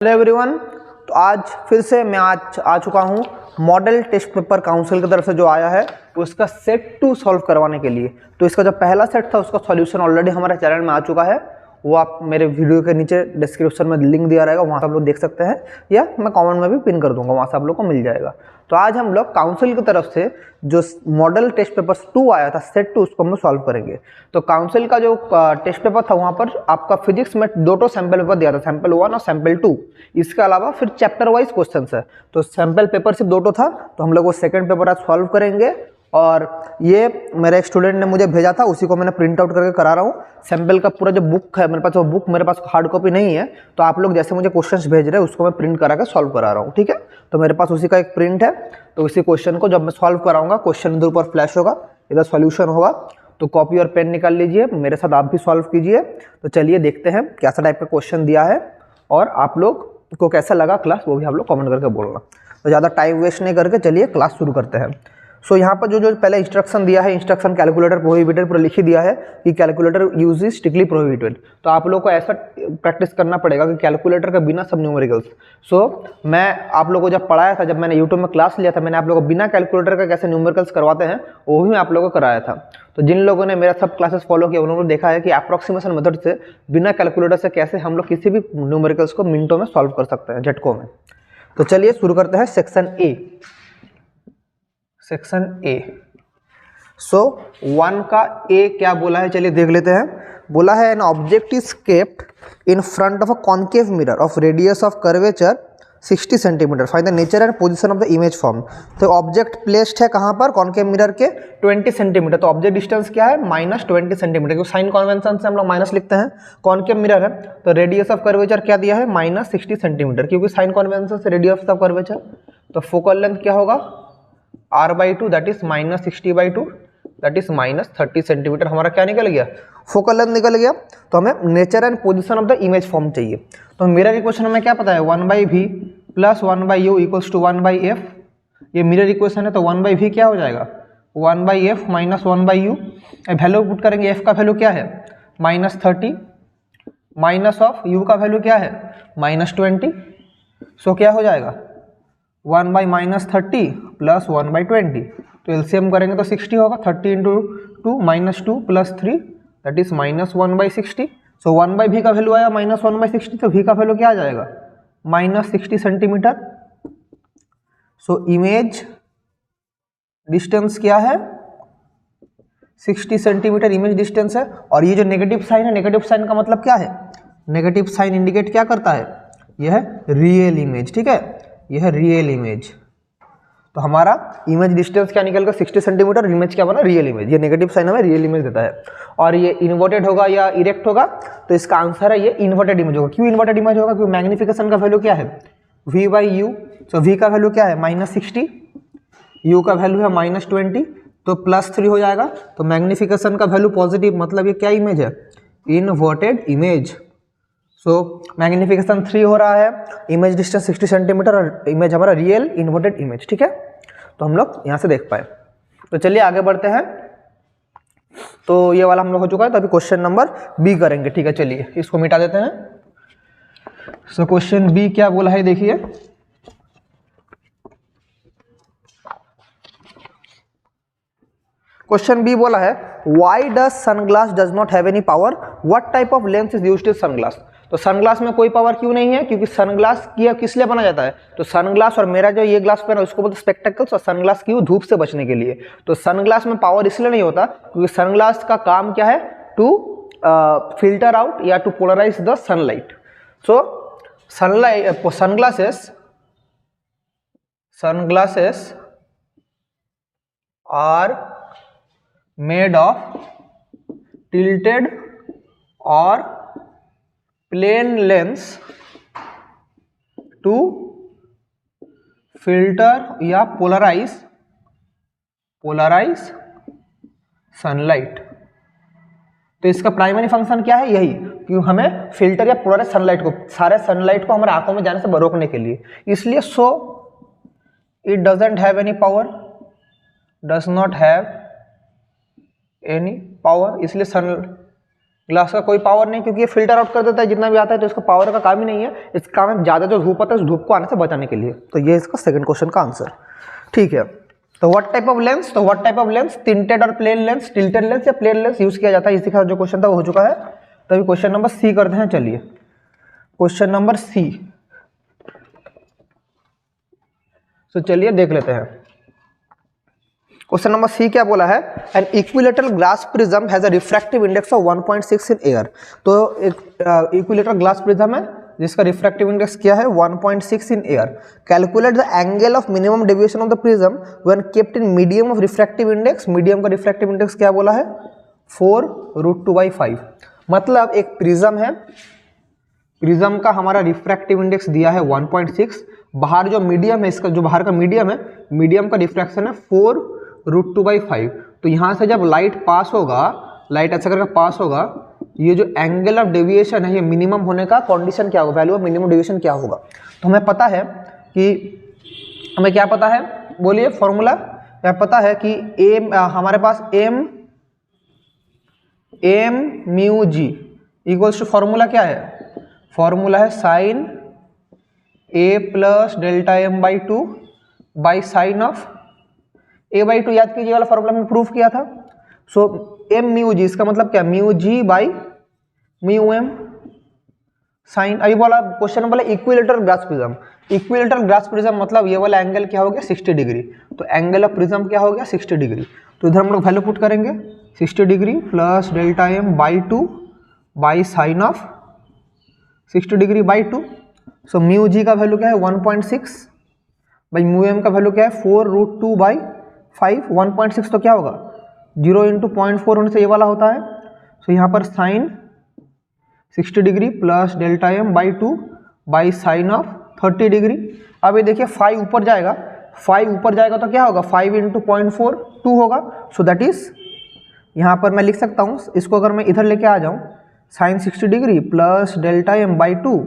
Hello everyone. तो आज फिर से मैं आ चुका हूँ मॉडल टेस्ट पेपर काउंसिल की तरफ से जो आया है उसका सेट 2 सॉल्व करवाने के लिए। तो इसका जो पहला सेट था उसका सॉल्यूशन ऑलरेडी हमारे चैनल में आ चुका है, वो आप मेरे वीडियो के नीचे डिस्क्रिप्शन में लिंक दिया रहेगा, वहाँ से आप लोग देख सकते हैं, या मैं कमेंट में भी पिन कर दूंगा, वहाँ से आप लोग को मिल जाएगा। तो आज हम लोग काउंसिल की तरफ से जो मॉडल टेस्ट पेपर 2 आया था सेट 2, उसको हम लोग सॉल्व करेंगे। तो काउंसिल का जो टेस्ट पेपर था वहाँ पर आपका फिजिक्स में 2 सैंपल पेपर दिया था, सैंपल 1 और सैंपल 2। इसके अलावा फिर चैप्टर वाइज क्वेश्चन है। तो सैंपल पेपर सिर्फ 2 था, तो हम लोग वो सेकेंड पेपर आज सॉल्व करेंगे। और ये मेरे एक स्टूडेंट ने मुझे भेजा था, उसी को मैंने प्रिंट आउट करके करा रहा हूँ। सैंपल का पूरा जो बुक है मेरे पास, वो बुक मेरे पास हार्ड कॉपी नहीं है, तो आप लोग जैसे मुझे क्वेश्चंस भेज रहे हैं उसको मैं प्रिंट करा के सॉल्व करा रहा हूँ, ठीक है। तो मेरे पास उसी का एक प्रिंट है, तो इसी क्वेश्चन को जब मैं सॉल्व कराऊंगा, क्वेश्चन इधर ऊपर फ्लैश होगा, इधर सॉल्यूशन होगा, तो कॉपी और पेन निकाल लीजिए, मेरे साथ आप भी सॉल्व कीजिए। तो चलिए देखते हैं कैसा टाइप का क्वेश्चन दिया है और आप लोग को कैसा लगा क्लास, वो भी आप लोग कमेंट करके बोलना। तो ज़्यादा टाइम वेस्ट नहीं करके चलिए क्लास शुरू करते हैं। सो यहाँ पर जो पहले इंस्ट्रक्शन दिया है, इंस्ट्रक्शन कैलकुलेटर प्रोहिबिटेड, पूरा लिख ही दिया है कि calculator use is strictly prohibited. तो आप लोगों को ऐसा प्रैक्टिस करना पड़ेगा कि कैलकुलेटर के बिना सब न्यूमेरिकल्स। सो मैं आप लोगों को जब पढ़ाया था, जब मैंने यूट्यूब में क्लास लिया था, मैंने आप लोगों को बिना कैलकुलेटर का कैसे न्यूमेरिकल्स करवाते हैं वो भी मैं आप लोगों को कराया था। तो जिन लोगों ने मेरा सब क्लासेस फॉलो किया उन्होंने देखा है कि अप्रॉक्सीमेशन मेथड से बिना कैलकुलेटर से कैसे हम लोग किसी भी न्यूमेरिकल्स को मिनटों में सॉल्व कर सकते हैं, झटकों में। तो चलिए शुरू करते हैं सेक्शन ए। Section A. सो 1 का ए क्या बोला है, चलिए देख लेते हैं। बोला है an object is kept in front of a concave mirror of radius of curvature 60 centimetre, find the nature and position of the image form. तो ऑब्जेक्ट प्लेस्ड है कहाँ पर, कॉन्केव मिरर के 20 सेंटीमीटर। तो ऑब्जेक्ट डिस्टेंस क्या है, -20 centimetre, क्योंकि sign convention से हम लोग माइनस लिखते हैं। कॉन्केव मिरर है तो रेडियस ऑफ कर्वेचर क्या दिया है, -60 सेंटीमीटर, क्योंकि साइन कन्वेंशन से रेडियस ऑफ कर्वेचर। तो फोकल लेंथ क्या होगा, r/2 that is -60/2 that is -30 centimetre. हमारा क्या निकल गया, फोकल लेंथ निकल गया। तो हमें nature and position of the image form चाहिए। तो मिरर इक्वेशन हमें क्या पता है, 1/v plus 1/u equals to 1/f। ये मिरर इक्वेशन है तो 1/v क्या हो जाएगा, 1/f minus 1/u। Value put करेंगे, f का वैल्यू क्या है -30, माइनस ऑफ u का वैल्यू क्या है -20। सो क्या हो जाएगा 1/-30 प्लस 1/20। तो एलसीएम करेंगे तो 60 होगा, 30 into 2 -2 plus 3 that is -1/60। So 1/v का वैल्यू आया -1/60, तो v का वैल्यू क्या आ जाएगा -60 सेंटीमीटर। सो इमेज डिस्टेंस क्या है 60 सेंटीमीटर इमेज डिस्टेंस है। और ये जो नेगेटिव साइन है, नेगेटिव साइन का मतलब क्या है, नेगेटिव साइन इंडिकेट क्या करता है, यह है रियल इमेज, ठीक है, यह है रियल इमेज। तो हमारा इमेज डिस्टेंस क्या निकल गया 60 सेंटीमीटर, इमेज क्या बना, रियल इमेज। ये नेगेटिव साइन हमें रियल इमेज देता है। और ये इन्वर्टेड होगा या इरेक्ट होगा, तो इसका आंसर है ये इन्वर्टेड इमेज होगा। क्यों इन्वर्टेड इमेज होगा, क्योंकि मैग्निफिकेशन का वैल्यू क्या है v/u। सो v का वैल्यू क्या है -60, u का वैल्यू है -20, तो +3 हो जाएगा। तो मैग्निफिकेशन का वैल्यू पॉजिटिव, मतलब ये क्या इमेज है, इन्वर्टेड इमेज। सो मैग्निफिकेशन 3 हो रहा है, इमेज डिस्टेंस 60 सेंटीमीटर और इमेज हमारा रियल इन्वर्टेड इमेज, ठीक है। तो हम लोग यहाँ से देख पाए। तो चलिए आगे बढ़ते हैं। तो ये वाला हम लोग हो चुका है, तो अभी क्वेश्चन नंबर बी करेंगे, ठीक है। चलिए इसको मिटा देते हैं। सो क्वेश्चन बी क्या बोला है देखिए, क्वेश्चन बी बोला है why does sunglass does not have any power, what type of lens is used in sunglass. तो सनग्लास में कोई पावर क्यों नहीं है, क्योंकि सनग्लास किस लिए बना जाता है, तो सनग्लास और मेरा जो ये ग्लास पेन है उसको बोलते स्पेक्टेकल्स, और सनग्लास क्यों, धूप से बचने के लिए। तो सनग्लास में पावर इसलिए नहीं होता क्योंकि सनग्लास का काम क्या है, टू फिल्टर आउट या to polarize the sunlight. So sunlight sunglasses are made of tilted or plane lens to filter या polarize sunlight। तो इसका प्राइमरी फंक्शन क्या है, यही कि हमें फिल्टर या पोलराइज सनलाइट को, सारे सनलाइट को हमारे आंखों में जाने से रोकने के लिए, इसलिए so it doesn't have any power, does not have any power, इसलिए ग्लास का कोई पावर नहीं, क्योंकि ये फिल्टर आउट कर देता है जितना भी आता है, तो इसका पावर का काम ही नहीं है। इसका काम है ज़्यादा जो धूप आता है उस धूप को आने से बचाने के लिए। तो ये इसका सेकंड क्वेश्चन का आंसर। ठीक है, तो व्हाट टाइप ऑफ लेंस, तो what type of lens, tinted और प्लेन लेंस, टिल्टेड लेंस या प्लेन लेंस यूज किया जाता है, इसी का जो क्वेश्चन था वो हो चुका है। तो अभी क्वेश्चन नंबर सी करते हैं। चलिए क्वेश्चन नंबर सी, तो चलिए देख लेते हैं। क्वेश्चन नंबर सी क्या बोला है, an equilateral glass prism has a refractive index of 1.6 in air. तो एक इक्विलेटरल ग्लास प्रिज्म है जिसका रिफ्रैक्टिव इंडेक्स क्या है 1.6 in air. Calculate the angle of minimum deviation of the prism when kept in medium of refractive index. Medium का refractive index क्या बोला है 4√2/5। मतलब एक प्रिज्म है, प्रिज्म का हमारा रिफ्रैक्टिव इंडेक्स दिया है 1.6, बाहर जो मीडियम है, इसका जो बाहर का मीडियम है, मीडियम का रिफ्रैक्शन है 4√2/5। तो यहाँ से जब लाइट पास होगा, लाइट ऐसा करके पास होगा, ये जो एंगल ऑफ डेविएशन है ये मिनिमम होने का कंडीशन क्या होगा, वैल्यू ऑफ मिनिमम डेविएशन क्या होगा। तो हमें पता है कि, हमें क्या पता है बोलिए फॉर्मूला, क्या पता है कि एम, हमारे पास M mu g equals to, formula क्या है, फॉर्मूला है sine A plus delta M by 2 by sine of A by 2। याद कीजिए वाला फॉर्मूला में प्रूफ किया था। सो एम म्यू जी, इसका मतलब क्या, mu G by mu M sine. अभी बोला क्वेश्चन में बोला equilateral glass prism. Equilateral glass prism मतलब ये वाला एंगल क्या हो गया 60 डिग्री। तो एंगल ऑफ प्रिज्म क्या हो गया 60 डिग्री। तो इधर हम लोग वैल्यू पुट करेंगे 60 degree plus delta M by 2 by sine of 60 degree by 2। So mu g का वैल्यू क्या है 1.6 बाई म्यू एम का वैल्यू क्या है 4√2/5। 1.6 तो क्या होगा 0 इंटू 0.4 होने से ये वाला होता है। सो यहाँ पर sine 60 degree plus delta M by 2 by sine of 30 degree. अब ये देखिए 5 ऊपर जाएगा, 5 ऊपर जाएगा तो क्या होगा 5 इंटू 0.4 2 होगा। सो दैट इज, यहाँ पर मैं लिख सकता हूँ इसको, अगर मैं इधर लेके आ जाऊँ sine 60 degree plus delta M by 2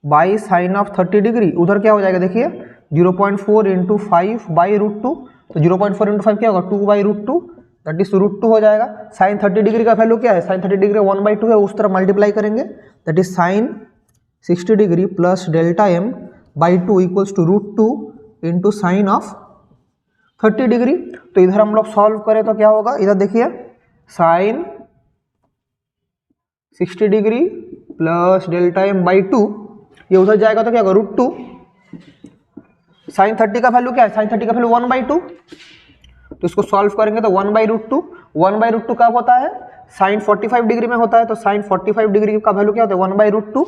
by sine of 30 degree, उधर क्या हो जाएगा देखिए 0.4 इंटू 5 बाई √2। तो 0.4 इंटू 5 क्या होगा 2/√2, दैट इज √2 हो जाएगा। साइन 30 डिग्री का वैल्यू क्या है, साइन 30 डिग्री 1/2 है, उस तरफ मल्टीप्लाई करेंगे, that is sine 60 degree plus delta M by 2 equals to √2 into sine of 30 degree. तो इधर हम लोग सॉल्व करें तो क्या होगा, इधर देखिए sine 60 degree plus delta M by 2, ये उधर जाएगा तो क्या होगा √2। साइन 30 का वैल्यू क्या है, साइन 30 का वैल्यू 1/2। तो इसको सॉल्व करेंगे तो 1/√2, 1/√2 कब होता है, साइन 45 डिग्री में होता है। तो साइन 45 डिग्री का वैल्यू क्या होता है 1/√2।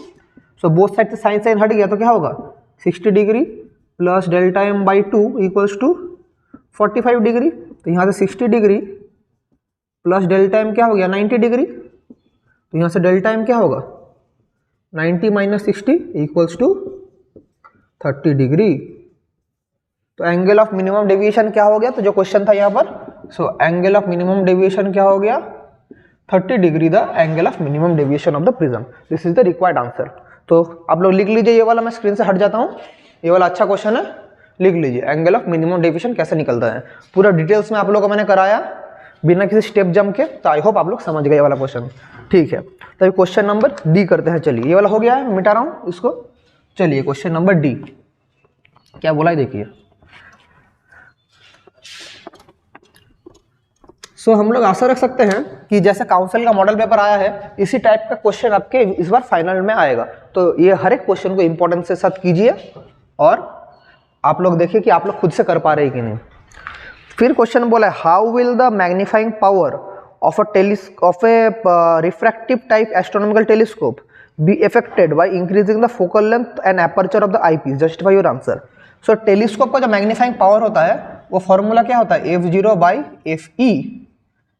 सो बोथ साइड से साइन साइन हट गया तो क्या होगा 60 degree plus delta M by 2 equals to 45 degree. तो यहाँ से 60 डिग्री प्लस डेल्टा एम क्या हो गया 90 डिग्री। तो यहाँ से डेल्टा एम क्या होगा 90 माइनस 60 इक्वल्स टू 30 डिग्री। तो एंगल ऑफ मिनिमम डेविएशन क्या हो गया, तो जो क्वेश्चन था यहाँ पर, so angle of minimum deviation क्या हो गया 30 degree, the angle of minimum deviation of the prism. This is the required answer. तो आप लोग लिख लीजिए, ये वाला मैं स्क्रीन से हट जाता हूँ, ये वाला अच्छा क्वेश्चन है, लिख लीजिए एंगल ऑफ मिनिमम डेविएशन कैसे निकलता है। पूरा डिटेल्स में आप लोगों को मैंने कराया बिना किसी स्टेप जंप के। तो आई होप आप लोग समझ गए ये वाला क्वेश्चन। ठीक है, तो क्वेश्चन नंबर डी करते हैं। चलिए ये वाला हो गया है, मिटा रहा हूँ इसको। चलिए क्वेश्चन नंबर डी क्या बोला है देखिए। सो हम लोग आशा रख सकते हैं कि जैसे काउंसिल का मॉडल पेपर आया है इसी टाइप का क्वेश्चन आपके इस बार फाइनल में आएगा। तो ये हर एक क्वेश्चन को इंपॉर्टेंस के साथ कीजिए और आप लोग देखिए कि आप लोग खुद से कर पा रहे हैं कि नहीं। फिर क्वेश्चन बोला है how will the magnifying power of a refractive type astronomical telescope be affected by increasing the focal length and aperture of the eyepiece, justify your answer. So telescope का जो मैग्नीफाइंग पावर होता है वो formula क्या होता है f0/fe,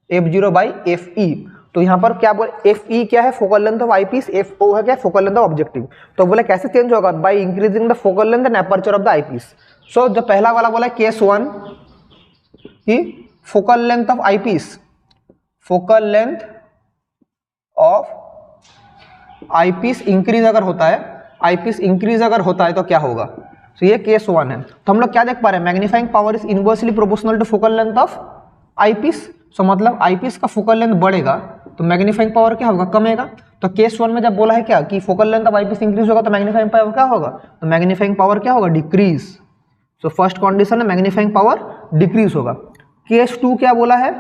f0/fe। तो यहाँ पर क्या बोले fe क्या है focal length of eyepiece, fo है क्या फोकल लेंथ ऑफ ऑब्जेक्टिव। तो बोले कैसे चेंज होगा by increasing the focal length and aperture of the eyepiece. So जो पहला वाला बोला केस 1 की focal length of eyepiece, focal length of eyepiece increase अगर होता है, आईपीस इंक्रीज अगर होता है तो क्या होगा। तो ये केस 1 है। तो हम लोग क्या देख पा रहे हैं magnifying power is inversely proportional to focal length of eyepiece. So मतलब आईपीस का फोकल लेंथ बढ़ेगा तो मैग्नीफाइंग पावर क्या होगा, कमेगा। तो केस 1 में जब बोला है क्या कि focal length of eyepiece increase होगा तो मैग्नीफाइंग पावर क्या होगा, तो मैग्नीफाइंग पावर क्या होगा, डिक्रीज। सो फर्स्ट कंडीशन है मैग्नीफाइंग पावर डिक्रीज होगा। केस 2 क्या बोला है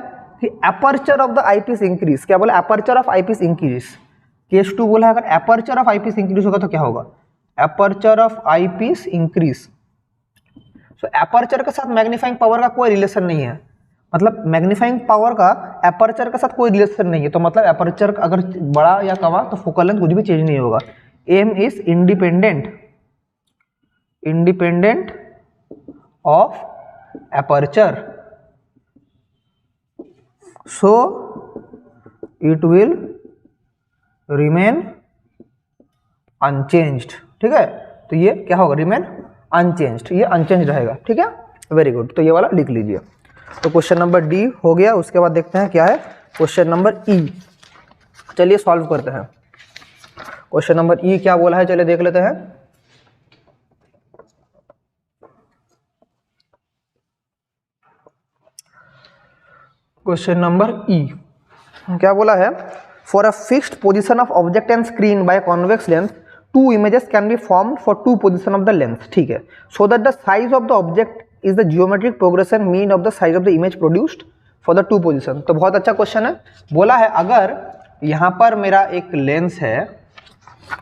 कि aperture of the eyepiece increase, क्या बोला, aperture of eyepiece increase. Case 2 बोला है अगर एपर्चर ऑफ आईपीस इंक्रीज होगा तो क्या होगा, aperture of eyepiece increase. So aperture के साथ मैग्नीफाइंग पावर का कोई रिलेशन नहीं है, मतलब मैग्नीफाइंग पावर का एपर्चर के साथ कोई रिलेशन नहीं है। तो मतलब एपर्चर अगर बड़ा या कम तो फोकल लेंथ कुछ भी चेंज नहीं होगा। M is independent of aperture, so it will remain unchanged. ठीक है, तो ये क्या होगा, रिमेन अनचेंज्ड, ये अनचेंज रहेगा। ठीक है, वेरी गुड। तो ये वाला लिख लीजिए। तो क्वेश्चन नंबर डी हो गया। उसके बाद देखते हैं क्या है क्वेश्चन नंबर ई। चलिए सॉल्व करते हैं। क्वेश्चन नंबर ई क्या बोला है, चलिए देख लेते हैं। क्वेश्चन नंबर ई क्या बोला है, for a fixed position of object and screen by convex lens two images can be formed for two position of the lens. ठीक है, so that the size of the object is the geometric progression mean of the size of the image produced for the two position. तो बहुत अच्छा question है। बोला है अगर यहाँ पर मेरा एक लेंस है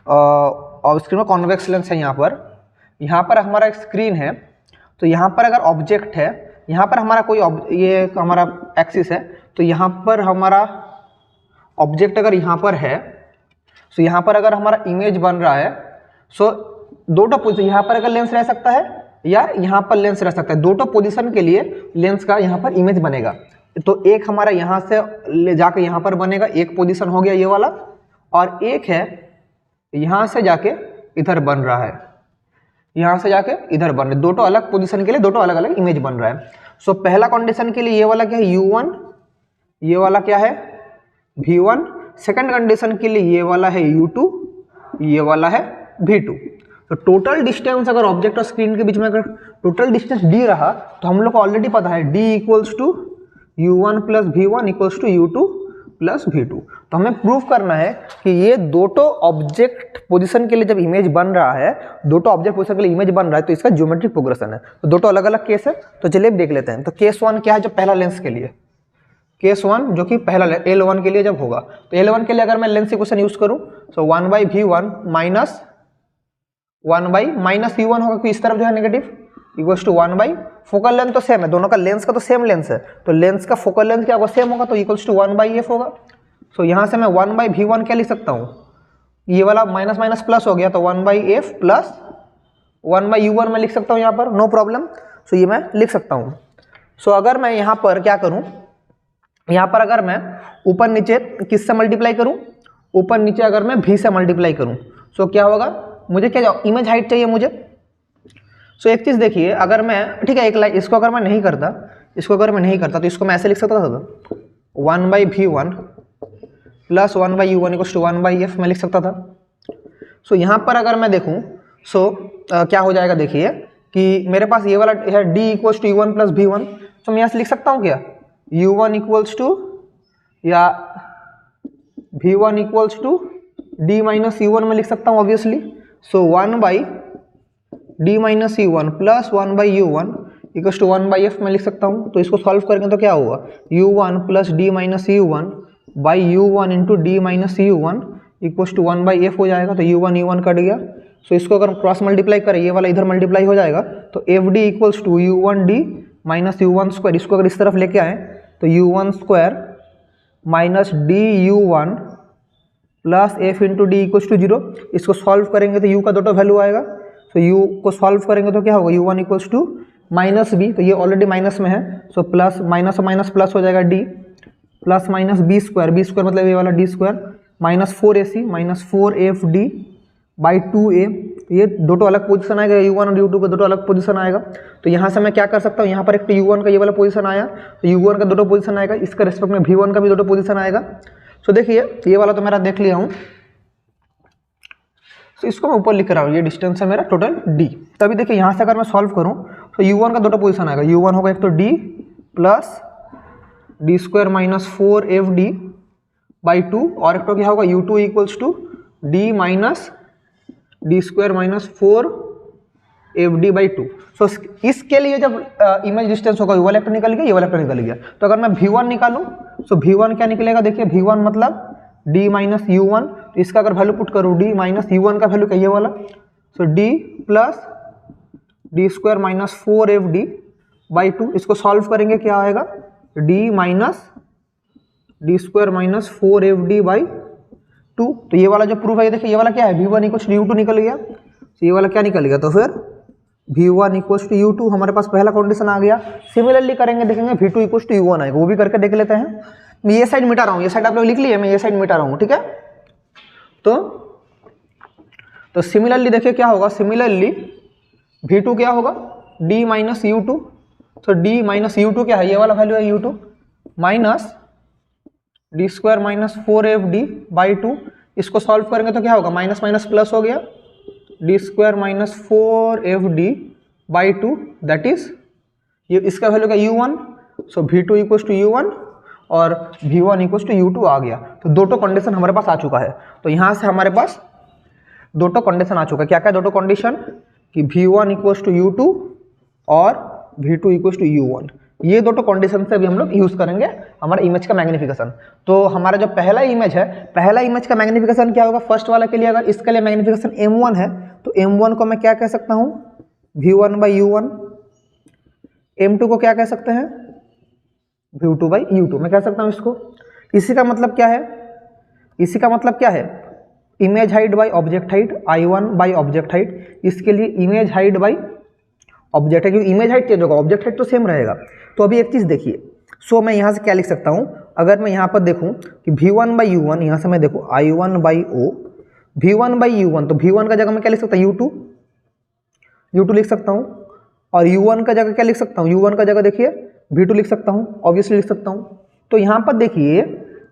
और स्क्रीन में कॉन्वेक्स लेंस है, यहाँ पर हमारा एक स्क्रीन है, तो यहाँ पर अगर ऑब्जेक्ट है, यहाँ पर हमारा कोई ये हमारा एक्सिस है, तो यहाँ पर हमारा ऑब्जेक्ट अगर यहाँ पर है, सो यहाँ पर अगर हमारा इमेज बन रहा है, सो दो पोजीशन, यहाँ पर अगर लेंस रह सकता है या यहाँ पर लेंस रह सकता है, दो पोजीशन के लिए लेंस का यहाँ पर इमेज बनेगा। तो एक हमारा यहाँ से ले जाके यहाँ पर बनेगा, एक पोजीशन हो गया ये वाला, और एक है यहाँ से जाके इधर बन रहा है, यहाँ से जाके इधर बन रहा है। दो अलग पोजीशन के लिए दो अलग अलग इमेज बन रहा है। सो पहला कंडीशन के लिए ये वाला क्या है, U1, ये वाला क्या है, V1। सेकंड कंडीशन के लिए ये वाला है U2, ये वाला है V2। तो टोटल डिस्टेंस अगर ऑब्जेक्ट और स्क्रीन के बीच में अगर टोटल डिस्टेंस D रहा तो हम लोग को ऑलरेडी पता है D equals to U1 plus V1 equals to U2 plus V2। तो हमें प्रूव करना है कि ये दो ऑब्जेक्ट पोजीशन के लिए जब इमेज बन रहा है, दो ऑब्जेक्ट पोजीशन के लिए इमेज बन रहा है, तो इसका ज्योमेट्रिक प्रोग्रेशन है। तो दो अलग अलग केस है, तो चलिए देख लेते हैं। तो केस 1 क्या है, जो पहला लेंस के लिए, केस 1 जो कि पहला L1 के लिए जब होगा, तो L1 के लिए अगर मैं लेंस इक्वेशन यूज करूं, सो 1/V1 माइनस 1/- U1 होगा, क्योंकि इस तरफ जो है negative, equals to 1/, focal length तो सेम है, दोनों का लेंस का तो सेम लेंस है, तो लेंस का फोकल लेंथ क्या होगा, सेम होगा, तो इक्वल्स टू 1/F होगा। सो यहाँ से मैं 1/V1 क्या लिख सकता हूँ, ये वाला माइनस माइनस प्लस हो गया, तो 1/F प्लस 1/U1 मैं लिख सकता हूँ यहाँ पर, नो प्रॉब्लम। सो ये मैं लिख सकता हूँ। सो अगर मैं यहाँ पर क्या करूँ, यहाँ पर अगर मैं ऊपर नीचे किससे मल्टीप्लाई करूँ, ऊपर नीचे अगर मैं V से मल्टीप्लाई करूँ, सो क्या होगा, मुझे क्या इमेज हाइट चाहिए मुझे। सो एक चीज़ देखिए, अगर मैं, ठीक है, एक लाइन इसको अगर मैं नहीं करता, तो इसको मैं ऐसे लिख सकता था, 1/V1 plus 1/U1 equals to 1/F मैं लिख सकता था। सो यहाँ पर अगर मैं देखूँ, सो क्या हो जाएगा, देखिए कि मेरे पास ये वाला है D equals to U1 plus V1। तो मैं यहाँ से लिख सकता हूँ क्या, U1 इक्वल्स टू या V1 equals to D minus U1 में लिख सकता हूँ obviously. So 1/D minus U1 plus 1/U1 equals to 1/F में लिख सकता हूँ। तो इसको सॉल्व करेंगे तो क्या होगा, U1 plus D minus U1 by U1 into D minus U1 equals to 1/F हो जाएगा। तो U1 कट गया। सो इसको अगर क्रॉस मल्टीप्लाई करें, ये वाला इधर मल्टीप्लाई हो जाएगा, तो FD equals to U1D minus U1 square. इसको अगर इस तरफ लेके आए तो U1 square minus DU1 plus F into D equals to 0। इसको सॉल्व करेंगे तो U का दो वैल्यू आएगा। तो U को सॉल्व करेंगे तो क्या होगा, U1 equals to minus B, तो ये ऑलरेडी माइनस में है, so plus minus minus plus हो जाएगा D plus minus B square मतलब ये वाला D square minus 4AC minus 4FD by 2A। ये दो अलग पोजीशन आएगा, U1 और U2 का दो अलग पोजीशन आएगा। तो यहाँ से मैं क्या कर सकता हूँ, यहाँ पर एक तो U1 का ये वाला पोजीशन आया, तो U1 का दो पोजीशन आएगा, इसका रेस्पेक्ट में V1 का भी दो पोजीशन आएगा। सो देखिए ये वाला तो मेरा देख लिया हूँ, तो इसको मैं ऊपर लिख रहा हूँ, ये डिस्टेंस है मेरा टोटल D। तभी देखिए यहाँ से अगर मैं सॉल्व करूँ तो U1 का दो पोजीशन आएगा, U1 होगा एक तो D plus D square minus 4FD by 2 और एक तो क्या होगा U2 इक्वल्स टू D minus D square minus 4FD by 2। So इसके लिए जब इमेज डिस्टेंस होगा ये वाला वेक्टर निकल गया, ये वाला वेक्टर निकल गया, तो अगर मैं V1 निकालूं सो V1 क्या निकलेगा, देखिए V1 मतलब D माइनस U1, तो इसका अगर वैल्यू पुट करूँ D माइनस U1 का वैल्यू क्या ये वाला, सो D plus D square minus 4FD by 2, इसको सॉल्व करेंगे क्या आएगा D minus D square minus 4FD by 2। तो ये वाला जो प्रूफ है ये देखिए ये वाला क्या है V1 इक्वल्स टू U2 निकल गया, तो ये वाला क्या निकल गया, तो फिर V1 इक्वल्स टू U2 हमारे पास पहला कंडीशन आ गया। सिमिलरली करेंगे देखेंगे V2 इक्वल्स टू U1 आएगा, वो भी करके देख लेते हैं। मैं ये साइड मिटा रहा हूँ, ये साइड आप लोग लिख लिए, मैं ये साइड मिटा रहा हूँ, ठीक है। तो सिमिलरली देखिए क्या होगा, सिमिलरली V2 क्या होगा D माइनस U2, तो D माइनस U2 क्या है, ये वाला वैल्यू है U2 minus D square minus 4FD by 2, इसको सॉल्व करेंगे तो क्या होगा माइनस माइनस प्लस हो गया, D square minus 4FD by 2 that is ये इसका वैल्यू का U1, so V2 equals to U1 और V1 इक्वल्स टू U2 आ गया। तो दो कंडीशन हमारे पास आ चुका है। तो यहाँ से हमारे पास दो कंडीशन आ चुका है। क्या क्या दो कंडीशन कि V1 इक्वल्स टू U2 और V2 इक्वल्स टू U1, ये दो कंडीशन से भी हम लोग यूज करेंगे हमारा इमेज का मैग्निफिकेशन। तो हमारा जो पहला इमेज है, पहला इमेज का मैग्निफिकेशन क्या होगा, फर्स्ट वाला के लिए अगर इसके लिए मैग्निफिकेशन M1 है तो M1 को मैं क्या कह सकता हूँ V1 बाई U1, M2 को क्या कह सकते हैं V2 बाई U2 मैं कह सकता हूँ इसको। इसी का मतलब क्या है, इसी का मतलब क्या है, image height by object height, I1 by object height, इसके लिए image height by object height, क्योंकि इमेज हाइट चेंज होगा ऑब्जेक्ट हाइट तो सेम रहेगा। तो अभी एक चीज़ देखिए, सो मैं यहाँ से क्या लिख सकता हूँ, अगर मैं यहाँ पर देखूँ कि V1 बाई U1, यहाँ से मैं देखूँ I1 by O, V1 by U1, तो V1 का जगह मैं क्या लिख सकता हूँ U2 लिख सकता हूँ, और U1 का जगह क्या लिख सकता हूँ, U1 का जगह देखिए V2 लिख सकता हूँ, ऑब्वियसली लिख सकता हूँ। तो यहाँ पर देखिए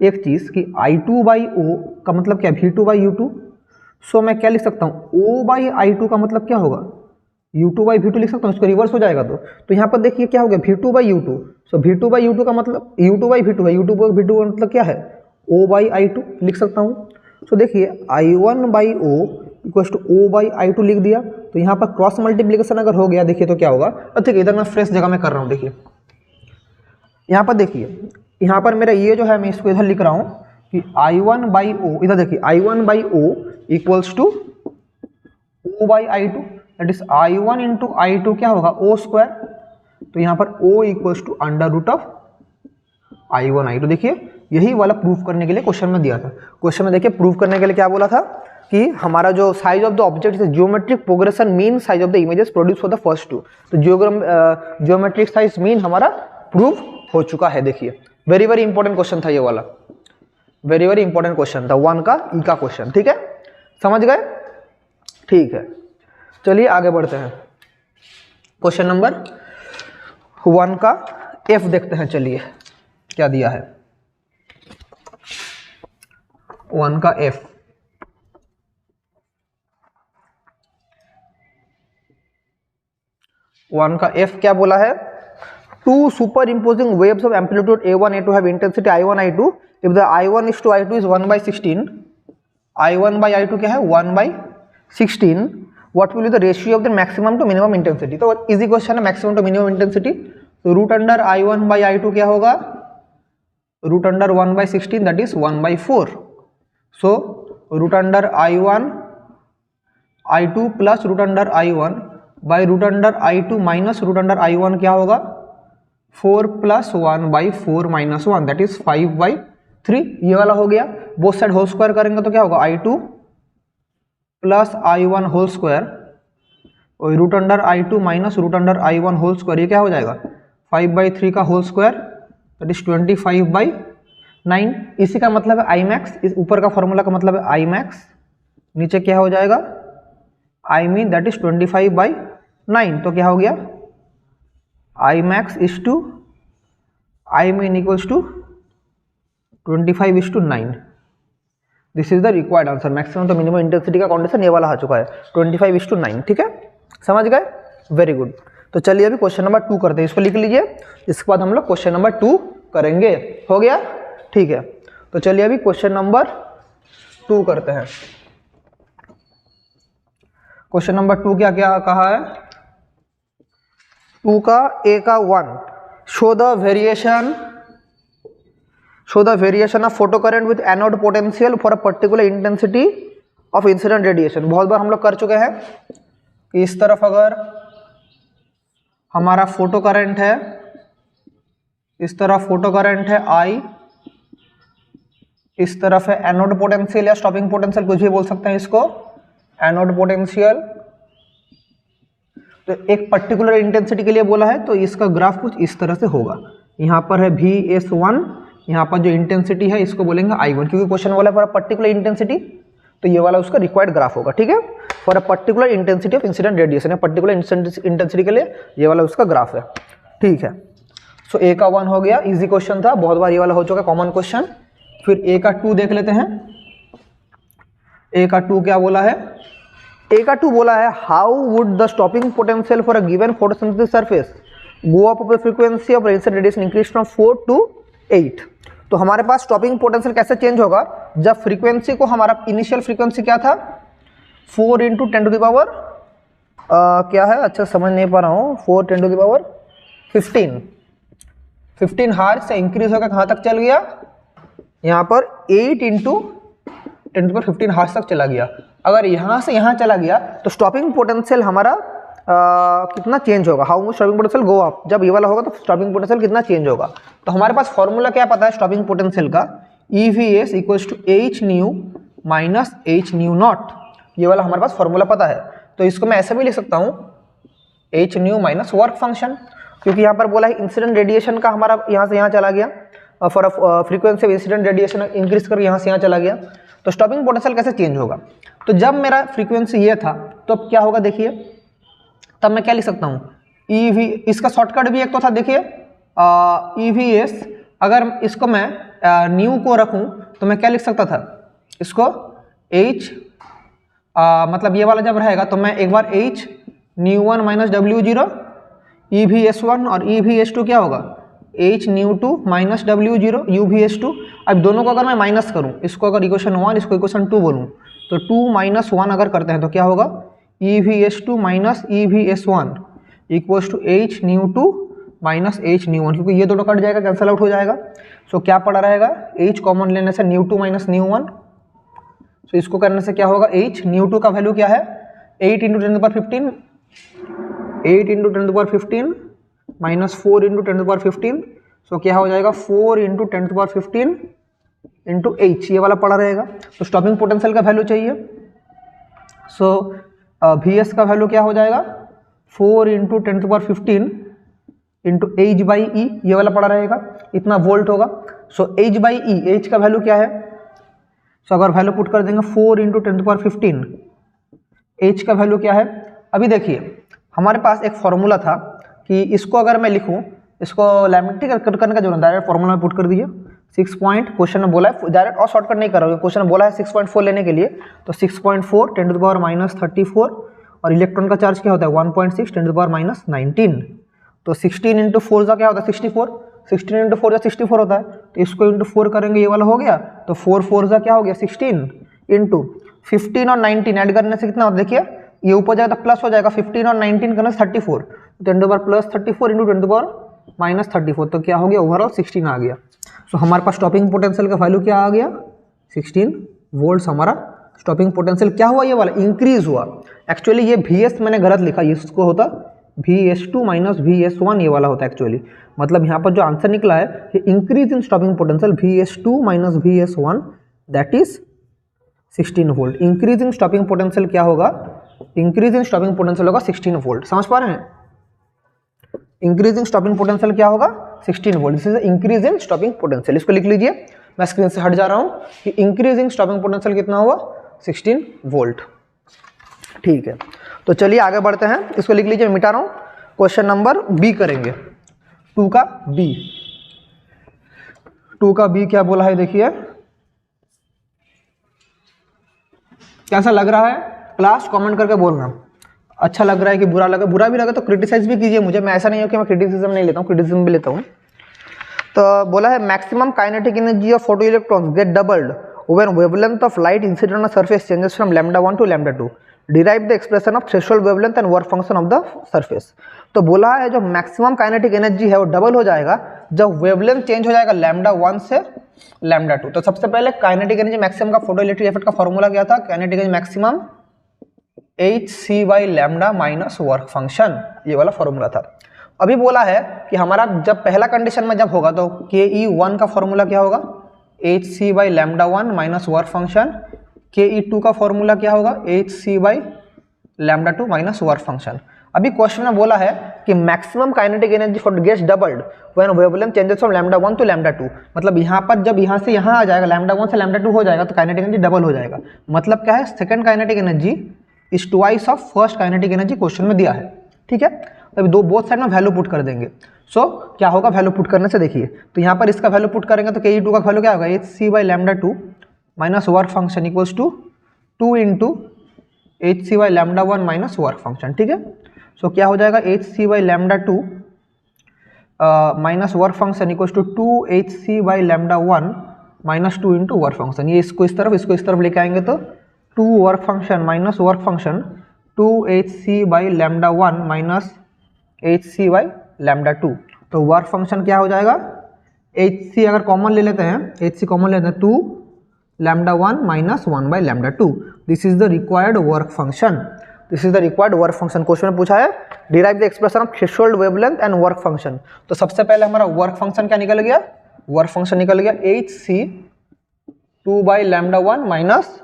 एक चीज़ कि I2 बाई O का मतलब क्या है V2 बाई U2, सो मैं क्या लिख सकता हूँ O बाई I2 का मतलब क्या होगा U2 बाई V2 लिख सकता हूँ, इसको रिवर्स हो जाएगा। तो यहाँ पर देखिए क्या हो गया V2 by U2, so V2 by U2 का मतलब U2 बाई V2 है, U2 बाई V2 का मतलब क्या है O बाई I2 लिख सकता हूँ। सो देखिए I1 by O equals to O by I2 लिख दिया। तो यहाँ पर क्रॉस मल्टीप्लीकेशन अगर हो गया देखिए तो क्या होगा, ठीक है इधर मैं फ्रेश जगह में कर रहा हूँ। देखिए यहाँ पर देखिए, यहाँ पर मेरा ये जो है मैं इसको इधर लिख रहा हूँ कि I1 बाई O, इधर देखिए I1 by O equals to O by I2, that is I1 into I2 क्या होगा O स्क्वायर। तो यहाँ पर O equals to under root of I1 I2। देखिए यही वाला प्रूफ करने के लिए क्वेश्चन में दिया था। क्वेश्चन में देखिए प्रूफ करने के लिए क्या बोला था कि हमारा जो size of the object is geometric progression mean size of the images produce for the first two. तो जियोमेट्रिक साइज मीन हमारा प्रूफ हो चुका है। देखिए वेरी वेरी इंपॉर्टेंट क्वेश्चन था ये वाला, वेरी वेरी इंपॉर्टेंट क्वेश्चन था 1 का ई का क्वेश्चन, ठीक है समझ गए, ठीक है। चलिए आगे बढ़ते हैं, क्वेश्चन नंबर 1 का F देखते हैं। चलिए क्या दिया है 1 का F, वन का F क्या बोला है, two superimposing waves of amplitude A1 A2 have intensity I1 I2 if the I1 is to I2 is 1/16, I1 by I2 क्या है 1/16, what will be the ratio of the maximum to minimum intensity. तो easy question है, maximum to minimum intensity. तो root under I1 by I2 क्या होगा, root under 1/16 that is 1/4। So root under I1 I2 plus root under I1 by root under I2 minus root under I1 क्या होगा 4 plus 1/4 minus 1 that is 5/3। ये वाला हो गया। Both side whole square करेंगे तो क्या होगा I2 plus I1 whole square और root under I2 minus root under I1 whole square, ये क्या हो जाएगा 5/3 का होल स्क्वायर दैट इज 25/9। इसी का मतलब है I मैक्स, इस ऊपर का फॉर्मूला का मतलब है I मैक्स, नीचे क्या हो जाएगा I मीन दैट इज 25/9। तो क्या हो गया I max is to I mean equals to 25/9। This is the required answer. Maximum तो मिनिमम इंटेंसिटी का कंडीशन ये वाला आ चुका है 25/9, ठीक है समझ गए, वेरी गुड। तो चलिए अभी क्वेश्चन नंबर 2 करते हैं, इसको लिख लीजिए, इसके बाद हम लोग क्वेश्चन नंबर 2 करेंगे। हो गया, ठीक है। तो चलिए अभी क्वेश्चन नंबर 2 करते हैं। क्वेश्चन नंबर 2 क्या क्या कहा है? 2 का ए का 1, show the variation of photo current with anode potential for a particular intensity of incident radiation. बहुत बार हम लोग कर चुके हैं कि इस तरफ अगर हमारा फोटो करंट है, इस तरफ फोटो करंट है I, इस तरफ है एनोड पोटेंशियल या स्टॉपिंग पोटेंशियल, कुछ भी बोल सकते हैं इसको, एनोड पोटेंशियल। तो एक पर्टिकुलर इंटेंसिटी के लिए बोला है, तो इसका ग्राफ कुछ इस तरह से होगा। यहाँ पर है VS1, यहाँ पर जो इंटेंसिटी है इसको बोलेंगे I1, क्योंकि क्वेश्चन वाला फॉर अ पर्टिकुलर इंटेंसिटी, तो ये वाला उसका रिक्वायर्ड ग्राफ होगा। ठीक है, for a particular intensity of incident radiation, particular intensity के लिए ये वाला उसका ग्राफ है। ठीक है, सो ए का 1 हो गया, इजी क्वेश्चन था, बहुत बार ये वाला हो चुका है, कॉमन क्वेश्चन। फिर ए का 2 देख लेते हैं। ए का 2 क्या बोला है? ए का 2 बोला है how would the stopping potential for a given photosynthesis surface go up the frequency of incident radiation increase from 4 to 8। तो हमारे पास स्टॉपिंग पोटेंशियल कैसे चेंज होगा? जब फ्रीक्वेंसी को, हमारा इनिशियल फ्रीक्वेंसी क्या था, 4 × 10⁻, क्या है, अच्छा समझ नहीं पा रहा हूँ, 4 × 15 हार्ज से इंक्रीज होकर कहाँ तक चल गया, यहाँ पर 8 × 10⁻15 हार्ज तक चला गया। अगर यहाँ से यहाँ चला गया तो स्टॉपिंग पोटेंशियल हमारा कितना चेंज होगा, how much stopping potential go up, जब ये वाला होगा तो स्टॉपिंग पोटेंशियल कितना चेंज होगा। तो हमारे पास फॉर्मूला क्या पता है स्टॉपिंग पोटेंशियल का, EVS = hν - hν0, ये वाला हमारे पास फॉर्मूला पता है। तो इसको मैं ऐसे भी लिख सकता हूँ hν - वर्क फंक्शन, क्योंकि यहाँ पर बोला है इंसिडेंट रेडिएशन का हमारा यहाँ से यहाँ चला गया, for frequency of incident radiation increase कर यहाँ से यहाँ चला गया। तो स्टॉपिंग पोटेंशियल कैसे चेंज होगा? तो जब मेरा फ्रीक्वेंसी ये था तो अब क्या होगा देखिए, तब मैं क्या लिख सकता हूँ, EV, इसका शॉर्टकट भी एक तो था देखिए, EVS, अगर इसको मैं न्यू को रखूँ तो मैं क्या लिख सकता था, इसको H, मतलब ये वाला जब रहेगा तो मैं एक बार hν1 - W0, EVS1 और EVS2 क्या होगा, hν2 - W0 UVS2। अब दोनों को अगर मैं माइनस करूं, इसको अगर इक्वेशन 1, इसको इक्वेशन 2 बोलूं, तो 2 - 1 अगर करते हैं तो क्या होगा, EVS2 - EVS1 = hν2 - hν1, क्योंकि ये दोनों कट जाएगा, कैंसिल आउट हो जाएगा। सो क्या पड़ा रहेगा, H कॉमन लेने से ν2 - ν1, सो इसको करने से क्या होगा, hν2 का वैल्यू क्या है, 8 × 10⁻15, 8 × 10⁻15 - 4 × 10⁻15, सो क्या हो जाएगा 4 × 10⁻15 × h, ये वाला पड़ा रहेगा। तो स्टॉपिंग पोटेंशियल का वैल्यू चाहिए, सो VS का वैल्यू क्या हो जाएगा, 4 × 10⁻15 × h/e, ये वाला पड़ा रहेगा, इतना वोल्ट होगा। सो h/e, h का वैल्यू क्या है, सो अगर वैल्यू पुट कर देंगे 4 × 10⁻15, h का वैल्यू क्या है। अभी देखिए हमारे पास एक फॉर्मूला था कि इसको अगर मैं लिखूं, इसको लैमिनेटिंग करने का जरूरत, डायरेक्ट फॉर्मूला में पुट कर दीजिए। 6 पॉइंट, क्वेश्चन में बोला है डायरेक्ट और शॉर्टकट नहीं कर रहा हूँ, क्वेश्चन में बोला है 6.4 लेने के लिए, तो 6.4 10⁻³ -34, और इलेक्ट्रॉन का चार्ज क्या होता है 1.6 10⁻³ -19, तो 16 × 4 का क्या होता है 64, 16 × 4 का 64 होता है, तो इसको इंटू 4 करेंगे, ये वाला हो गया, तो 4 4 का क्या हो गया 16 इंटू 15 और 19 ऐड करने से कितना होता है, देखिए ये ऊपर जाएगा तो प्लस हो जाएगा, 15 और 19 करने से 34, 10⁻+34 इंटू 10⁻−34, तो क्या हो गया ओवरऑल 16 आ गया। सो हमारे पास स्टॉपिंग पोटेंशियल का वैल्यू क्या आ गया 16 वोल्ट्स। हमारा स्टॉपिंग पोटेंशियल क्या हुआ, ये वाला इंक्रीज हुआ। एक्चुअली ये VS मैंने गलत लिखा, इसको होता VS2 - VS1, ये वाला होता है एक्चुअली, मतलब यहाँ पर जो आंसर निकला है ये increase in stopping potential VS2 - VS1 that is 16 volt. Increase in stopping potential क्या होगा, इंक्रीज इन स्टॉपिंग पोटेंशियल होगा 16 वोल्ट। समझ पा रहे हैं, इंक्रीजिंग स्टॉपिंग पोटेंशियल क्या होगा 16 volt. This is increase in stopping potential, इसको लिख लीजिए, मैं स्क्रीन से हट जा रहा हूं कि इंक्रीजिंग स्टॉपिंग पोटेंशियल कितना हुआ 16 वोल्ट। ठीक है, तो चलिए आगे बढ़ते हैं, इसको लिख लीजिए, मैं मिटा रहा हूं। क्वेश्चन नंबर बी करेंगे, 2 का बी। 2 का बी क्या बोला है, देखिए कैसा लग रहा है क्लास, कमेंट करके बोलना। अच्छा लग रहा है कि बुरा लगा, बुरा भी लगा तो क्रिटिसाइज भी कीजिए मुझे, मैं ऐसा नहीं हो कि मैं क्रिटिसिज्म नहीं लेता हूँ, क्रिटिसिज्म भी लेता हूँ। तो बोला है maximum kinetic energy of photo electrons get doubled when wavelength of light incident on surface changes from λ1 to λ2, derive the expression of threshold wavelength and work function of the surface. तो बोला है जो मैक्सिमम काइनेटिक एनर्जी है वो double हो जाएगा जब wavelength change हो जाएगा λ1 से λ2। तो सबसे पहले काइनेटिक एनर्जी मैक्सिमम का फोटो इलेक्ट्रिक इफेक्ट का फॉर्मूला क्या था, kinetic energy maximum hc/λ minus work function, ये वाला फॉर्मूला था। अभी बोला है कि हमारा जब पहला कंडीशन में जब होगा तो ke1 का फॉर्मूला क्या होगा, hc/λ1 minus work function, ke2 का फॉर्मूला क्या होगा, hc/λ2 माइनस वर्क फंक्शन। अभी क्वेश्चन में बोला है कि maximum kinetic energy for gets doubled when wavelength changes from λ1 to λ2, मतलब यहाँ पर जब यहाँ से यहाँ आ जाएगा λ1 से λ2 हो जाएगा तो काइनेटिक एनर्जी डबल हो जाएगा। मतलब क्या है, second kinetic energy is twice of first kinetic energy question में दिया है। ठीक है, तो अभी बोथ साइड में वैल्यू पुट कर देंगे। सो क्या होगा वैल्यू पुट करने से, देखिए तो यहाँ पर इसका वैल्यू पुट करेंगे तो ke2 का वैल्यू क्या होगा, hc/λ2 minus work function equals to 2 into hc/λ1 minus work function. ठीक है, सो क्या हो जाएगा hc/λ2 minus work function equals to 2hc/λ1 minus 2 into work function. ये इसको इस तरफ लेके आएंगे तो 2 work function minus work function 2hc/λ1 minus hc/λ2। तो वर्क फंक्शन क्या हो जाएगा, hc अगर कॉमन ले लेते हैं, hc कॉमन लेते हैं 2λ1 minus 1/λ2। This is the required work function, this is the required work function. Question में पूछा है derive the expression of threshold wavelength and work function. तो सबसे पहले हमारा वर्क फंक्शन क्या निकल गया, वर्क फंक्शन निकल गया hc 2/λ1 माइनस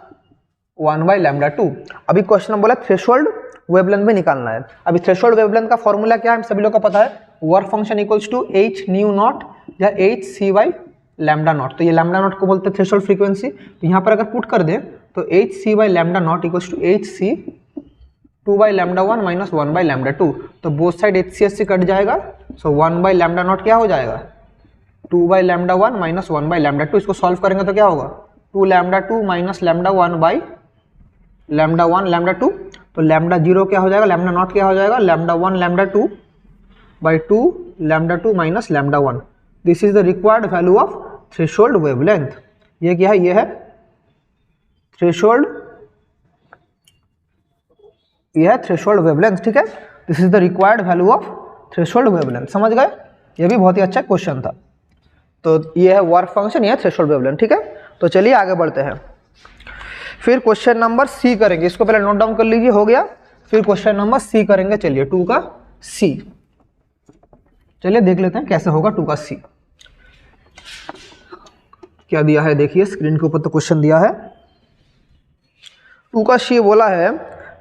1/λ2। अभी क्वेश्चन में बोला थ्रेशोल्ड वेवलेंथ भी निकालना है। अभी थ्रेशोल्ड वेवलेंथ का फॉर्मूला क्या है, हम सभी लोग को पता है, work function equals to h nu naught या hc/λ0। तो ये λ0 को बोलते हैं थ्रेशोल्ड फ्रीक्वेंसी। तो यहाँ पर अगर पुट कर दें तो hc/λ0 equals to hc 2/λ1 minus 1/λ2। तो बोथ साइड hc कट जाएगा, सो 1/λ0 क्या हो जाएगा, 2/λ1 माइनस 1/λ2। इसको सॉल्व करेंगे तो क्या होगा, 2λ2 माइनस λ1/λ1 λ2। तो λ0 क्या हो जाएगा, λ0 क्या हो जाएगा, λ1 λ2 by 2 λ2 minus λ1। This is the required value of threshold wavelength. ये क्या है, ये है थ्रेशोल्ड, ये है थ्रेशोल्ड वेवलेंथ। ठीक है, this is the required value of threshold wavelength. समझ गए, ये भी बहुत ही अच्छा क्वेश्चन था। तो ये है वर्क फंक्शन, ये है थ्रेशोल्ड वेवलेंथ। ठीक है, तो चलिए आगे बढ़ते हैं। फिर क्वेश्चन नंबर सी करेंगे, इसको पहले नोट डाउन कर लीजिए, हो गया। फिर क्वेश्चन नंबर सी करेंगे, चलिए 2 का सी। चलिए देख लेते हैं कैसे होगा 2 का सी। क्या दिया है देखिए स्क्रीन के ऊपर, तो क्वेश्चन दिया है 2 का सी। बोला है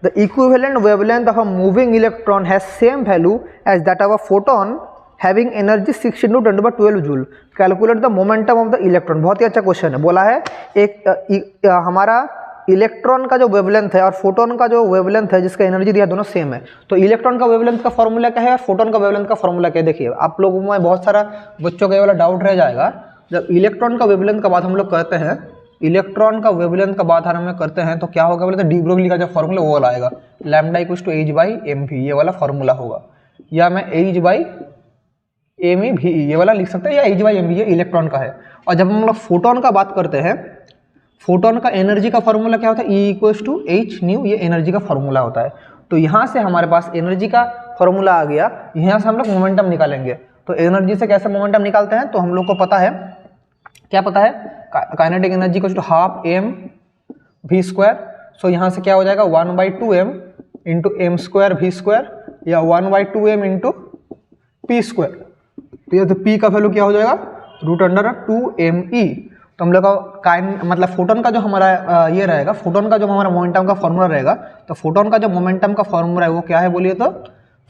the equivalent wavelength of a moving electron has same value as that of a photon having energy 6 × 10⁻12 joule, calculate the momentum of the electron. बहुत ही अच्छा क्वेश्चन है। बोला है एक हमारा इलेक्ट्रॉन का जो वेवलेंथ है और फोटोन का जो वेवलेंथ है जिसका एनर्जी दिया दोनों सेम है। तो इलेक्ट्रॉन का वेवलेंथ का फॉर्मूला क्या है और फोटोन का वेवलेंथ का फॉर्मूला क्या है, देखिए आप लोगों में बहुत सारा बच्चों का ये वाला डाउट रह जाएगा। जब इलेक्ट्रॉन का वेवलेंथ का बात हम लोग करते हैं, इलेक्ट्रॉन का वेवलेंथ का बात हम करते हैं तो क्या होगा, बोले तो डी ब्रोगली का जो फॉर्मूला वो वाला आएगा, लैम्डा इक्वल्स टू h/mv, ये वाला फॉर्मूला होगा। या मैं h/mv ये वाला लिख सकते हैं, या h/mv ये इलेक्ट्रॉन का है। और जब हम लोग फोटोन का बात करते हैं, फोटोन का एनर्जी का फॉर्मूला क्या होता है, E equals to h nu, ये एनर्जी का फॉर्मूला होता है। तो यहाँ से हमारे पास एनर्जी का फॉर्मूला आ गया, यहाँ से हम लोग मोमेंटम निकालेंगे। तो एनर्जी से कैसे मोमेंटम निकालते हैं, तो हम लोग को पता है, क्या पता है, kinetic energy equals to half mv²। So यहाँ से क्या हो जाएगा 1/2m इंटू m²v² या 1/2m इंटू p²। तो ये तो p का वैल्यू क्या हो जाएगा, √2me। तो हम लोग का मतलब फोटोन का जो हमारा ये रहेगा, फोटोन का जो हमारा मोमेंटम का फॉर्मूला रहेगा, तो फोटोन का जो मोमेंटम का फॉर्मूला है वो क्या है बोलिए तो,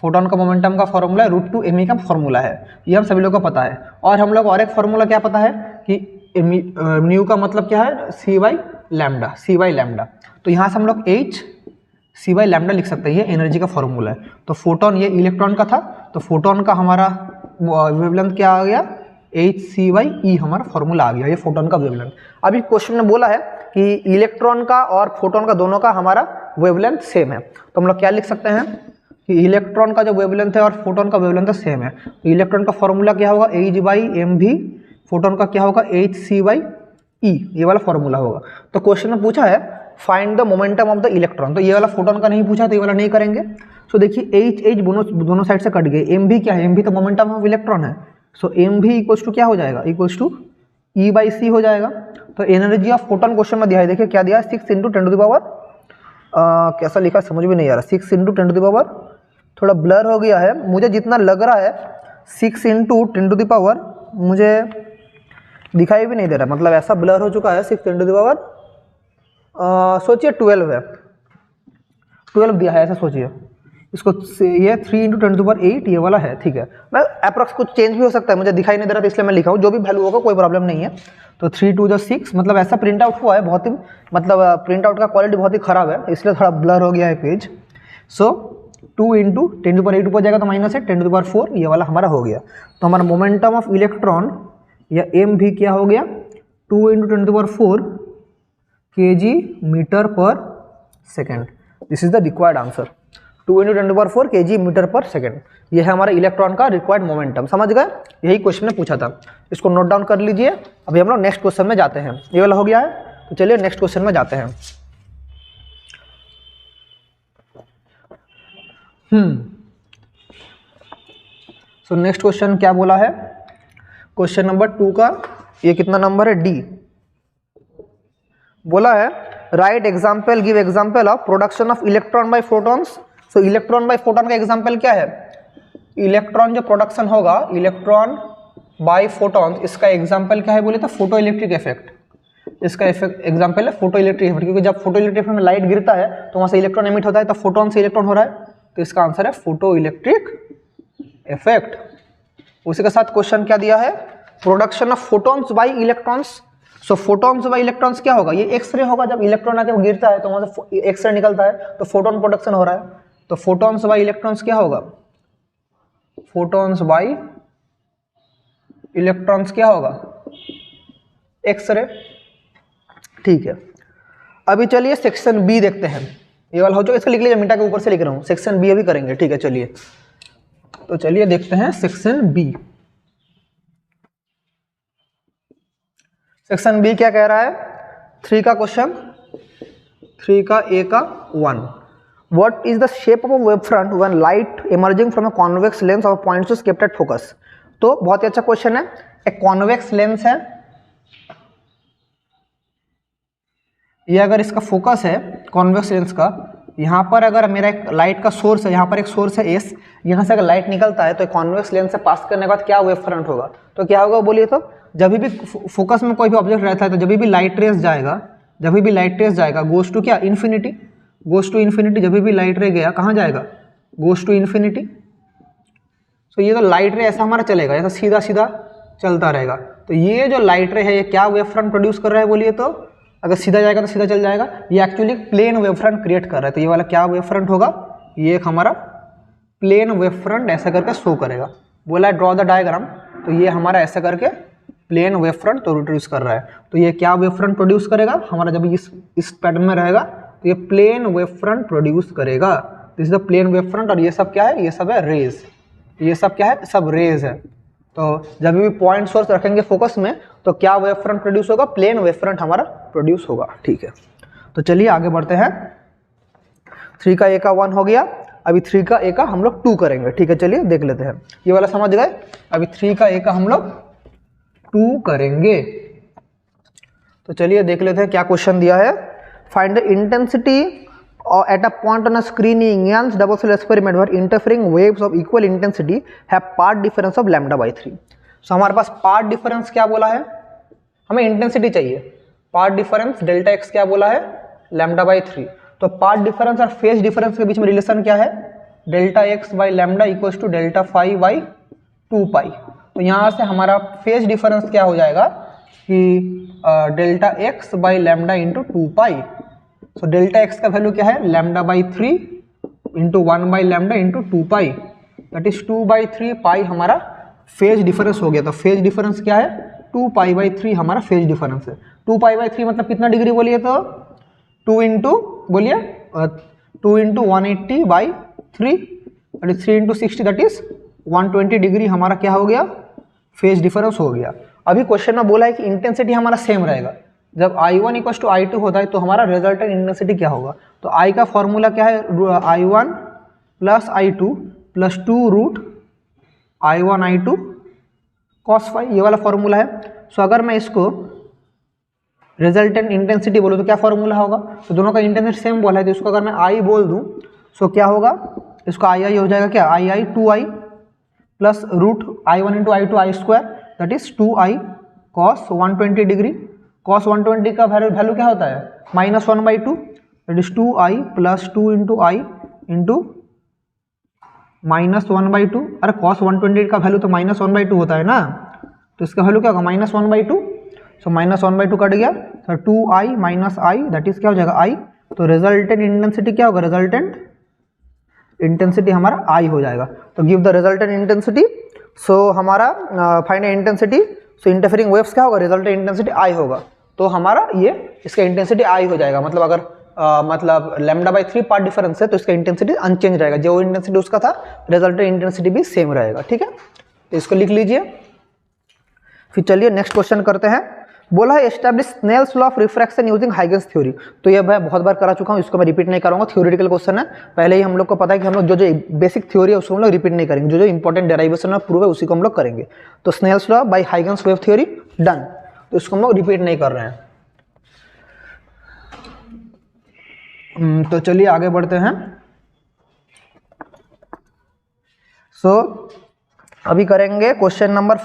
फोटोन का मोमेंटम का फॉर्मूला है √2me का फॉर्मूला है। ये हम सभी लोग को पता है। और हम लोग और एक फॉर्मूला क्या पता है कि न्यू का मतलब क्या है, c/λ। तो यहाँ से हम लोग c/λ लिख सकते हैं, ये एनर्जी का फॉर्मूला है। तो फोटोन ये इलेक्ट्रॉन का था, तो फोटोन का हमारा वेवलेंथ क्या आ गया, hc/e हमारा फॉर्मूला आ गया, ये फोटोन का वेवलेंथ। अभी क्वेश्चन में बोला है कि इलेक्ट्रॉन का और फोटोन का दोनों का हमारा वेवलेंथ सेम है, तो हम लोग क्या लिख सकते हैं, कि इलेक्ट्रॉन का जो वेवलेंथ है और फोटोन का वेवलेंथ सेम है। तो इलेक्ट्रॉन का फॉर्मूला क्या होगा H/mv, फोटोन का क्या होगा Hc/E, ये वाला फॉर्मूला होगा। तो क्वेश्चन में पूछा है find the momentum of the electron, तो ये वाला फोटोन का नहीं पूछा तो ये वाला नहीं करेंगे। सो देखिए H दोनों साइड से कट गए, mv क्या है, mv तो मोमेंटम ऑफ इलेक्ट्रॉन है। सो mv इक्वल्स टू क्या हो जाएगा, इक्वल्स टू E/c हो जाएगा। तो एनर्जी ऑफ फोटोन क्वेश्चन में दिया है, देखिए क्या दिया है 6 × 10⁻, कैसा लिखा समझ में नहीं आ रहा, 6 × 10⁻, थोड़ा ब्लर हो गया है, मुझे जितना लग रहा है 6 × 10⁻, मुझे दिखाई भी नहीं दे रहा, मतलब ऐसा ब्लर हो चुका है 6 × 10⁻, सोचिए 12 है, 12 दिया है ऐसा सोचिए इसको, ये 3 × 10⁸ ये वाला है, ठीक है। मैं अप्रॉक्स कुछ चेंज भी हो सकता है, मुझे दिखाई नहीं दे रहा था इसलिए मैं लिखा हूँ, जो भी वैल्यू होगा कोई प्रॉब्लम नहीं है। तो 3 × 2 = 6, मतलब ऐसा प्रिंट आउट हुआ है, बहुत ही मतलब प्रिंट आउट का क्वालिटी बहुत ही खराब है, इसलिए थोड़ा ब्लर हो गया है पेज। सो 2 × 10⁸ ऊपर जाएगा तो माइनस है 10⁴, ये वाला हमारा हो गया। तो हमारा मोमेंटम ऑफ इलेक्ट्रॉन या एम भी क्या हो गया 2 × 10⁴ kg/s। This is the required answer, 2 × 10⁴ kg/s। ये है हमारा इलेक्ट्रॉन का रिक्वायर्ड मोमेंटम, समझ गए, यही क्वेश्चन में पूछा था, इसको नोट डाउन कर लीजिए। अभी हम लोग नेक्स्ट क्वेश्चन में जाते हैं, ये वाला हो गया है, तो चलिए नेक्स्ट क्वेश्चन में जाते हैं। सो नेक्स्ट क्वेश्चन क्या बोला है, क्वेश्चन नंबर 2 का ये कितना नंबर है, डी। बोला है right example, give example of production of electron by photons. So electron by photon का एग्जाम्पल क्या है, इलेक्ट्रॉन जो प्रोडक्शन होगा इलेक्ट्रॉन बाय फोटॉन्स, इसका एग्जाम्पल क्या है बोले तो फोटो इलेक्ट्रिक इफेक्ट, इसका एग्जाम्पल है फोटो इलेक्ट्रिक इफेक्ट, क्योंकि जब फोटो इलेक्ट्रिक इफेक्ट में लाइट गिरता है तो वहाँ से इलेक्ट्रॉन एमिट होता है, तो फोटोन से इलेक्ट्रॉन हो रहा है, तो इसका आंसर है फोटो इलेक्ट्रिक इफेक्ट। उसी के साथ क्वेश्चन क्या दिया है, production of photons bye electrons. So photons bye electrons क्या होगा, ये एक्सरे होगा, जब इलेक्ट्रॉन आके गिरता है तो वहाँ से एक्सरे निकलता है, तो फोटोन प्रोडक्शन हो रहा है। तो फोटॉन्स बाय इलेक्ट्रॉन्स क्या होगा, फोटॉन्स बाय इलेक्ट्रॉन्स क्या होगा, एक्सरे, ठीक है। अभी चलिए सेक्शन बी देखते हैं, ये वाला हो चुका, इसको लिख लीजिए, मिटा के ऊपर से लिख रहा हूँ, सेक्शन बी अभी करेंगे, ठीक है। चलिए तो चलिए देखते हैं सेक्शन बी। सेक्शन बी क्या कह रहा है, 3 का क्वेश्चन, 3 का ए का 1, what is the shape of a wave front when light emerging from a convex lens of points is kept at focus. तो बहुत ही अच्छा क्वेश्चन है, एक कॉन्वेक्स लेंस है, ये अगर इसका फोकस है कॉन्वेक्स लेंस का, यहाँ पर अगर मेरा एक लाइट का सोर्स है, यहाँ पर एक सोर्स है एस, यहाँ से अगर लाइट निकलता है तो कॉन्वेक्स लेंस से पास करने के बाद क्या वेव फ्रंट होगा, तो क्या होगा बोलिए, तो जब भी फोकस में कोई भी ऑब्जेक्ट रहता है तो जब भी लाइट रेस जाएगा, जब भी लाइट रेस जाएगा गोज टू क्या, इन्फिनिटी, गोज टू इन्फिनिटी, जब भी लाइट रे गया कहाँ जाएगा, गोज टू इन्फिनिटी। तो ये तो लाइट रे ऐसा हमारा चलेगा, ऐसा सीधा सीधा चलता रहेगा, तो ये जो लाइट रे है ये क्या वेव फ्रंट प्रोड्यूस कर रहा है बोलिए, तो अगर सीधा जाएगा तो सीधा चल जाएगा, ये actually plane wave front create कर रहा है, तो ये वाला क्या वेव फ्रंट होगा, ये एक हमारा प्लेन वेव फ्रंट ऐसा करके शो करेगा। बोला है ड्रॉ द डायग्राम, तो ये हमारा ऐसा करके प्लेन वेव फ्रंट प्रोड्यूस कर रहा है, तो ये क्या वेव फ्रंट प्रोड्यूस करेगा हमारा, जब इस पैटर्न में रहेगा तो ये प्लेन वेव फ्रंट प्रोड्यूस करेगा, this is the plane wave front. और ये सब क्या है, ये सब है रेज, ये सब क्या है, सब रेज है। तो जब भी पॉइंट सोर्स रखेंगे फोकस में तो क्या वेव फ्रंट प्रोड्यूस होगा, प्लेन वेव फ्रंट हमारा प्रोड्यूस होगा, ठीक है। तो चलिए आगे बढ़ते हैं, 3 का ए का 1 हो गया, अभी 3 का ए का हम लोग 2 करेंगे, ठीक है। चलिए देख लेते हैं, ये वाला समझ गए, अभी 3 का ए का हम लोग 2 करेंगे। तो चलिए देख लेते हैं क्या क्वेश्चन दिया है, find the intensity at a point on a screen in Young's double slit experiment where interfering waves of equal intensity have path difference of lambda by 3। सो हमारे पास पाथ डिफरेंस क्या बोला है, हमें इंटेंसिटी चाहिए, पाथ डिफरेंस डेल्टा एक्स क्या बोला है, lambda by 3। तो पाथ डिफरेंस और फेज डिफरेंस के बीच में रिलेशन क्या है, delta X by lambda equals to delta phi by 2 pi. तो यहाँ से हमारा फेज डिफरेंस क्या हो जाएगा कि delta X by lambda into 2 pi. So delta x का वैल्यू क्या है, lambda by 3 into 1 by lambda into 2 pi, that is 2 by 3 पाई हमारा फेज डिफरेंस हो गया। तो फेज डिफरेंस क्या है, 2 पाई बाई 3 हमारा फेज डिफरेंस है। 2 पाई बाई 3 मतलब कितना डिग्री बोलिए, तो 2 इंटू बोलिए 2 into 180 by 3 that is 3 × 60 that is 120 degree हमारा क्या हो गया, फेज डिफरेंस हो गया। अभी क्वेश्चन में बोला है कि इंटेंसिटी हमारा सेम रहेगा। जब I1 = I2 होता है तो हमारा रिजल्टेंट इंटेंसिटी क्या होगा, तो I का फॉर्मूला क्या है, I1 + I2 + 2 √I1 I2 cos phi, ये वाला फॉर्मूला है। सो अगर मैं इसको रिजल्टेंट इंटेंसिटी बोलूँ तो क्या फॉर्मूला होगा, तो दोनों का इंटेंसिटी सेम बोला है, तो इसको अगर मैं I बोल दूँ सो क्या होगा, इसका I हो जाएगा क्या, II 2I + √I1 × I2 I² that is 2I cos 120 degree. cos 120 का वैल्यू क्या होता है, -1/2 दैट इज 2I + 2 × I × -1/2। अरे cos 120 का वैल्यू तो -1/2 होता है ना, तो इसका वैल्यू क्या होगा, -1/2। सो -1/2 कट गया, तो 2I - I दैट इज क्या हो जाएगा I। तो रिजल्टेंट इंटेंसिटी क्या होगा, रिजल्टेंट इंटेंसिटी हमारा I हो जाएगा। तो गिव द रिजल्टेंट इंटेंसिटी, सो हमारा फाइंड इंटेंसिटी, सो इंटरफेरिंग वेव्स क्या होगा, रिजल्टेंट इंटेंसिटी I होगा। तो हमारा ये इसका इंटेंसिटी I हो जाएगा, मतलब अगर मतलब λ/3 पार्ट डिफरेंस है तो इसका इंटेंसिटी अनचेंज रहेगा, जो इंटेंसिटी उसका था रिजल्टेंट इंटेंसिटी भी सेम रहेगा। ठीक है, तो इसको लिख लीजिए। फिर चलिए नेक्स्ट क्वेश्चन करते हैं। बोला है establish Snell's law of refraction using Huygens theory. तो ये मैं बहुत बार करा चुका हूँ, इसको मैं रिपीट नहीं करूँगा, थ्योरेटिकल क्वेश्चन है, पहले ही हम लोग को पता है कि हम लोग जो जो बेसिक थ्योरी है उसको हम लोग रिपीट नहीं करेंगे, जो जो इंपॉर्टेंट डेरिवेशन और प्रूव है उसी को हम लोग करेंगे। तो Snell's law by Huygens wave theory done, तो इसको हम लोग रिपीट नहीं कर रहे हैं। तो चलिए आगे बढ़ते हैं। सो अभी करेंगे क्वेश्चन नंबर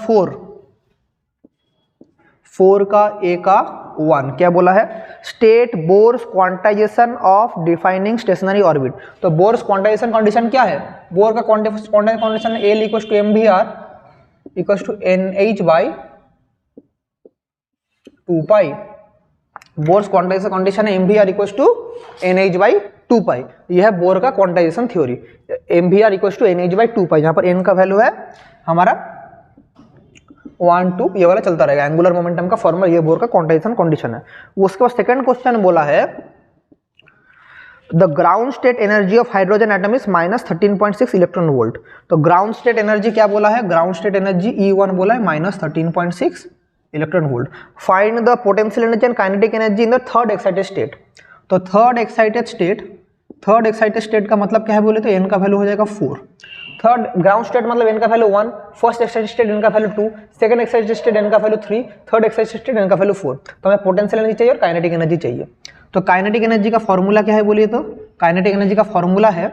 4 का A का 1। क्या बोला है, state Bohr's quantization of defining stationary orbit. तो बोर्स क्वांटाइजेशन कंडीशन क्या है, बोर का quantization condition L = mvr = nh/2π। Bohr's quantization condition है mvr = nh/2π। यह है बोर का क्वांटाइजेशन थ्योरी, mvr = nh/2π, जहां पर n का वैल्यू है हमारा 1 2, ये वाला चलता रहेगा, एंगुलर मोमेंटम का फॉर्मूला, ये बोर का क्वांटाइजेशन कंडीशन है। उसके बाद सेकंड क्वेश्चन बोला है the ground state energy of hydrogen atom is -13.6 electron volt. तो ग्राउंड स्टेट एनर्जी क्या बोला है, ग्राउंड स्टेट एनर्जी E1 बोला है -13.6 electron volt. Find the potential energy and kinetic energy in the third excited state. तो third excited state का मतलब क्या है बोले तो n का वैल्यू हो जाएगा 4। थर्ड ग्राउंड स्टेट मतलब n का value 1, first excited state n का value 2, second excited state n का value 3, third excited state n का वैल्यू 4। तो हमें पोटेंशियल एनर्जी चाहिए और काइनेटिक एनर्जी चाहिए। तो काइनेटिक एनर्जी का फॉर्मूला क्या है बोलिए तो, काइनेटिक एनर्जी का फॉर्मूला है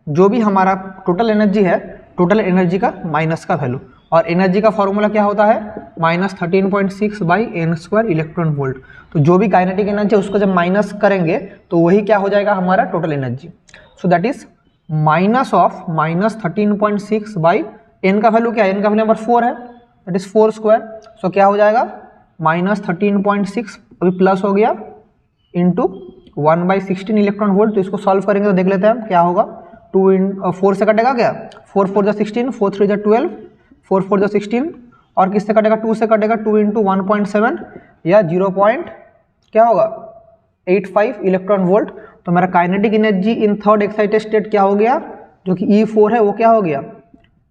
जो भी हमारा टोटल एनर्जी है, टोटल एनर्जी का माइनस का वैल्यू, और एनर्जी का फॉर्मूला क्या होता है -13.6/n² इलेक्ट्रॉन वोल्ट। तो जो भी काइनेटिक एनर्जी है उसको जब माइनस करेंगे तो वही क्या हो जाएगा हमारा total energy. So that is -13.6 n का वैल्यू क्या है, n का वैल्यू नंबर 4 है, दैट इज 4²। सो क्या हो जाएगा -13.6 अभी प्लस हो गया इंटू 1/16 इलेक्ट्रॉन वोल्ट। तो इसको सॉल्व करेंगे तो देख लेते हैं हम क्या होगा। 4 से कटेगा क्या, 4 4 जा 16, 4 3 जा 12, 4 4 जा 16, और किससे कटेगा 2 से कटेगा, 2 × 1.7 या 0.85 इलेक्ट्रॉन वोल्ट। तो मेरा kinetic energy in third excited state क्या हो गया, जो कि E4 है वो क्या हो गया,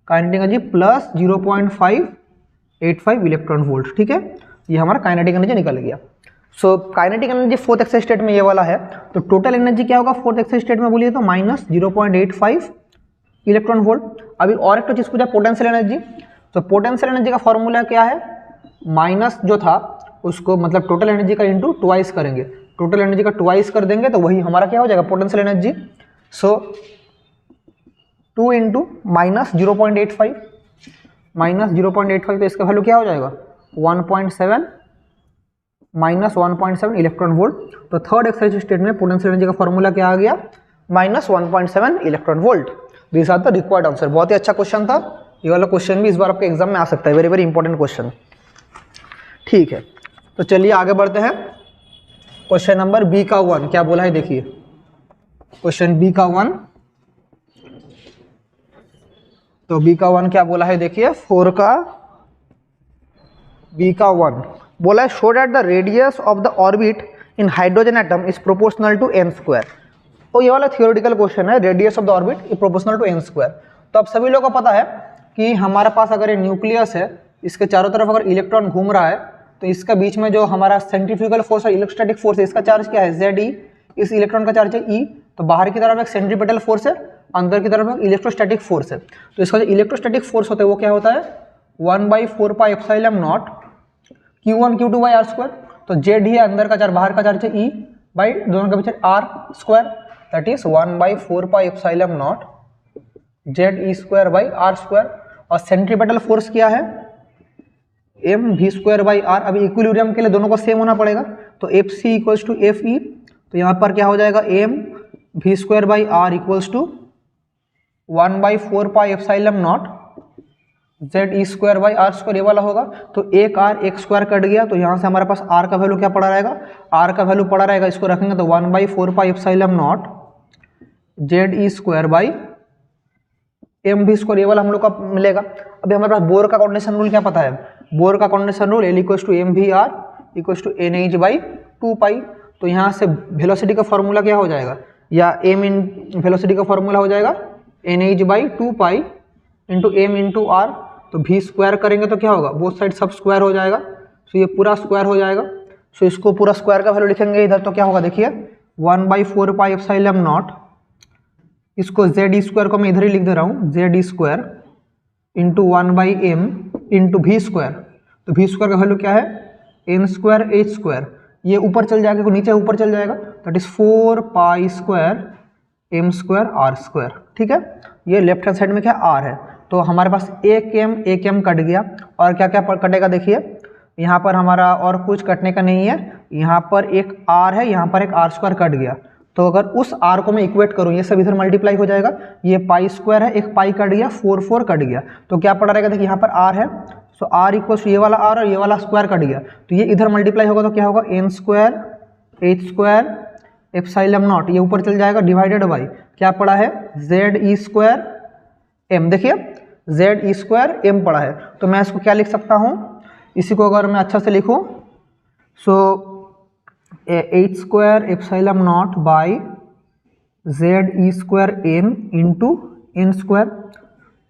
kinetic energy plus 0.585 electron volt. ठीक है, ये हमारा काइनेटिक एनर्जी निकल गया। So kinetic energy fourth excited state में ये वाला है। तो टोटल एनर्जी क्या होगा फोर्थ एक्साइटेड स्टेट में बोलिए तो -0.85 इलेक्ट्रॉन वोल्ट। अभी और एक तो चीज पूछा पोटेंशियल एनर्जी। तो पोटेंशियल एनर्जी का फॉर्मूला क्या है, माइनस जो था उसको मतलब टोटल एनर्जी का इंटू ट्वाइस करेंगे, टोटल एनर्जी का ट्वाइस कर देंगे तो वही हमारा क्या हो जाएगा पोटेंशियल एनर्जी। सो 2 × -0.85 -0.85, तो इसका वैल्यू क्या हो जाएगा 1.7 -1.7 इलेक्ट्रॉन वोल्ट। तो थर्ड एक्साइटेड स्टेट में पोटेंशियल एनर्जी का फॉर्मूला क्या आ गया -1.7 electron volt. This are the required answer. बहुत ही अच्छा क्वेश्चन था, ये वाला क्वेश्चन भी इस बार आपके एग्जाम में आ सकता है, वेरी वेरी इंपॉर्टेंट क्वेश्चन। ठीक है, तो चलिए आगे बढ़ते हैं। क्वेश्चन नंबर B का 1 क्या बोला है देखिए, क्वेश्चन B का 1। तो B का 1 क्या बोला है देखिए, 4 का B का 1 बोला है show that the radius of the orbit in hydrogen atom is proportional to n²। तो ये वाला थियोरेटिकल क्वेश्चन है, radius of the orbit is proportional to n²। तो अब सभी लोगों को पता है कि हमारे पास अगर ये न्यूक्लियस है, इसके चारों तरफ अगर इलेक्ट्रॉन घूम रहा है तो इसका बीच में जो हमारा सेंट्रीफ्यूगल फोर्स और इलेक्ट्रोस्टैटिक फोर्स है, इसका चार्ज क्या है Ze, इस इलेक्ट्रॉन का चार्ज है E। तो बाहर की तरफ एक सेंट्रीपिटल फोर्स है, अंदर की तरफ एक इलेक्ट्रोस्टैटिक फोर्स है। तो इसका जो इलेक्ट्रोस्टैटिक फोर्स होता है वो क्या होता है 1/4πε0 Q1 Q2 बाई R²। तो Z ही है अंदर का चार्ज, बाहर का चार्ज है E बाई दोनों के बीच R², दैट इज 1/4πε0 ZE² और सेंट्रीपिटल फोर्स क्या है mv²/r। अभी इक्विलिब्रियम के लिए दोनों को सेम होना पड़ेगा, तो FC = FE। तो यहाँ पर क्या हो जाएगा mv²/r = 1/4πε0 ZE²/r², ये वाला होगा। तो एक r एक स्क्वायर कट गया, तो यहाँ से हमारे पास r का वैल्यू क्या पड़ा रहेगा, r का वैल्यू पड़ा रहेगा, इसको रखेंगे तो 1/4πε0 ZE²/mv², ये वाला हम लोग का मिलेगा। अभी हमारे पास बोर का कॉन्डेंसेशन रूल क्या पता है, बोर का condensation rule L = mvr = NH/2π। तो यहाँ से वेलोसिटी का फॉर्मूला क्या हो जाएगा, या m इन वेलोसिटी का फॉर्मूला हो जाएगा NH/2π into m into r। तो v² करेंगे तो क्या होगा, बोथ साइड सब स्क्वायर हो जाएगा, तो ये पूरा स्क्वायर हो जाएगा। सो इसको पूरा स्क्वायर का वैल्यू लिखेंगे इधर, तो क्या होगा देखिए 1/4πε0, इसको ZE² को मैं इधर ही लिख दे रहा हूँ ZE² into 1/m into v²। तो v² का वैल्यू क्या है n²h², ये ऊपर चल जाएगा, नीचे ऊपर चल जाएगा, दैट इज 4π² m²r²। ठीक है, ये लेफ्ट हैंड साइड में क्या r है, तो हमारे पास एक m कट गया, और क्या क्या कटेगा देखिए, यहाँ पर हमारा और कुछ कटने का नहीं है, यहाँ पर एक r है, यहाँ पर एक r² कट गया। तो अगर उस r को मैं इक्वेट करूँ, ये सब इधर मल्टीप्लाई हो जाएगा, ये π² है, एक पाई कट गया, 4 कट गया, तो क्या पड़ा रहेगा देखिए, यहाँ पर r है, सो r = ये वाला r और ये वाला स्क्वायर कट गया, तो ये इधर मल्टीप्लाई होगा, तो क्या होगा n²h²ε0, ये ऊपर चल जाएगा, डिवाइडेड बाई क्या पड़ा है ZE²m। देखिए ZE²m पड़ा है, तो मैं इसको क्या लिख सकता हूँ, इसी को अगर मैं अच्छा से लिखूँ, सो h²ε0 by ZE²m into n²।